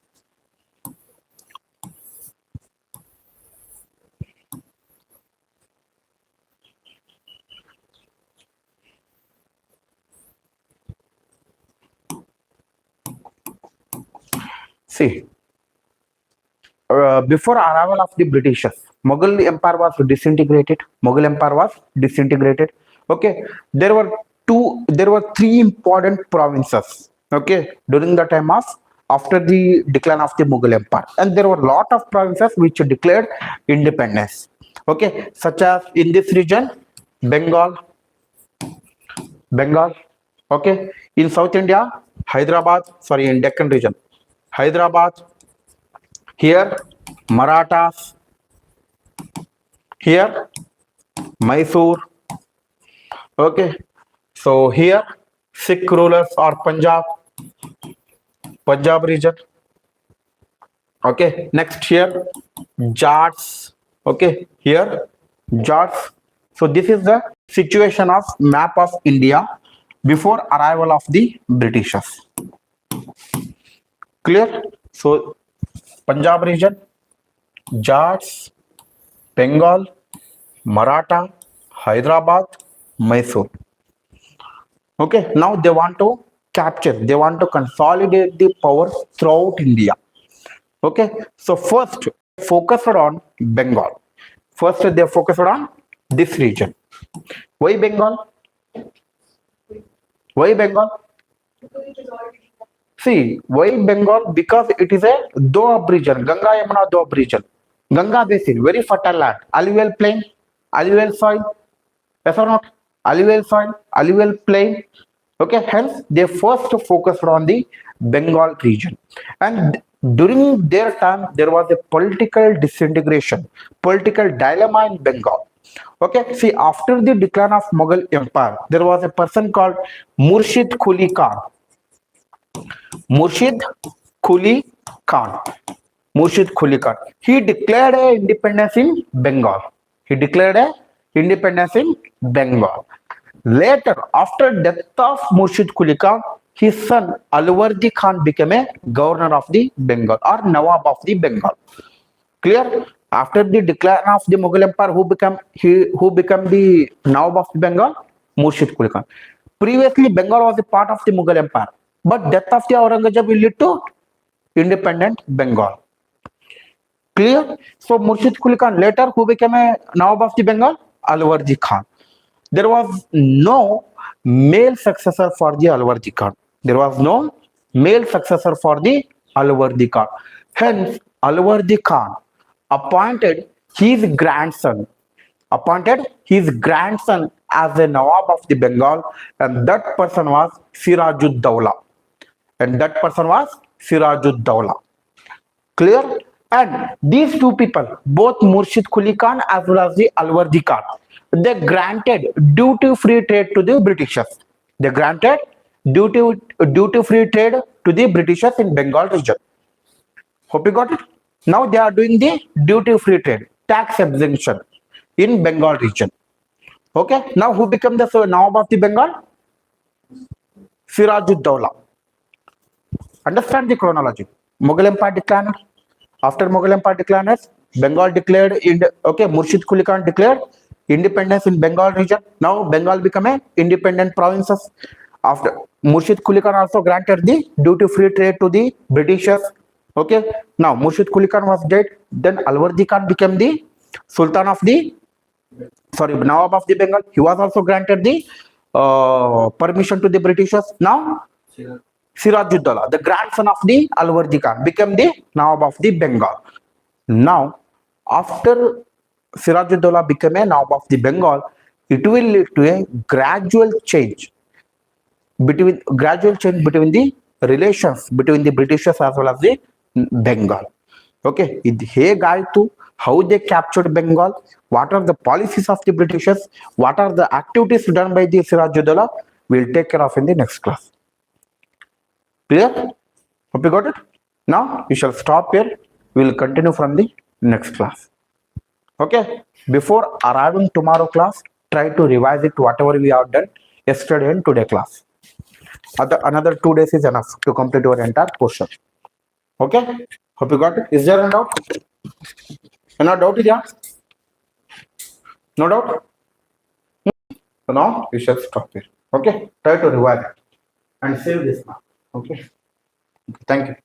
see, before arrival of the Britishers, Mughal Empire was disintegrated. Okay, there were three important provinces. Okay, during the time of after the decline of the Mughal Empire, and there were a lot of provinces which declared independence. Okay, such as in this region, Bengal. Okay, in South India, Hyderabad. Sorry, in Deccan region, Hyderabad. Here, Marathas. Here, Mysore. Okay, so here, Sikh rulers or Punjab region. Okay, next here, Jats. Okay, here, Jats. So this is the situation of map of India before arrival of the Britishers. Clear? So Punjab region, Jats, Bengal, Maratha, Hyderabad, Mysore. Okay, now they want to capture, they want to consolidate the power throughout India. Okay, so first focused on Bengal. First they focused on this region. Why Bengal? See, why Bengal? Because it is a Doab region, Ganga Yamuna Doab region, Ganga basin, very fertile land, alluvial plain, alluvial soil. Yes or not? Alluvial plain. Okay, hence they first focused on the Bengal region, and during their time there was a political disintegration, political dilemma in Bengal. Okay, see, after the decline of Mughal Empire, there was a person called Murshid Quli Khan. Murshid Quli Khan. Murshid Quli Khan. He declared a independence in Bengal. He declared a independence in Bengal. Later, after death of Murshid Quli Khan, his son Alwardi Khan became a governor of the Bengal or Nawab of the Bengal. Clear? After the decline of the Mughal Empire, who became the Nawab of the Bengal? Murshid Quli Khan. Previously, Bengal was a part of the Mughal Empire, but death of the Aurangzeb will lead to independent Bengal. Clear? So Murshid Quli Khan later, who became a Nawab of the Bengal? Alwardi Khan. There was no male successor for the Alwardi Khan. There was no male successor for the Alwardi Khan. Hence, Alwardi Khan appointed his grandson as a Nawab of the Bengal, and that person was Sirajud Dawla. Clear? And these two people, both Murshid Quli Khan as well as the Alwardi Khan, they granted duty-free trade to the Britishers. They granted duty-free trade to the Britishers in Bengal region. Hope you got it. Now they are doing the duty-free trade, tax exemption in Bengal region. Okay. Now who became the Nawab of the Bengal? Sirajud Dawla. Understand the chronology. Mughal Empire declined. After Mughal Empire declined, Bengal declared Murshid Quli Khan declared independence in Bengal region. Now Bengal became a independent provinces. After Murshid Quli Khan also granted the duty-free trade to the Britishers. Okay. Now Murshid Quli Khan was dead. Then Alwardi Khan became the Sultan of the Nawab of the Bengal. He was also granted the permission to the Britishers. Now Sirajuddaula, the grandson of the Alwardi Khan, became the Nawab of the Bengal. Now, after Sirajuddaula became a Nawab of the Bengal, it will lead to a gradual change between the relations between the Britishers as well as the Bengal. Okay, how they captured Bengal, what are the policies of the Britishers, what are the activities done by the Sirajuddaula, we'll take care of in the next class. Clear? Hope you got it. Now we shall stop here. We will continue from the next class. Okay. Before arriving tomorrow class, try to revise it whatever we have done yesterday and today class. Another 2 days is enough to complete your entire portion. Okay. Hope you got it. Is there a doubt? No doubt, yeah? No doubt? So now we shall stop here. Okay. Try to revise it and save this now. Okay. Thank you.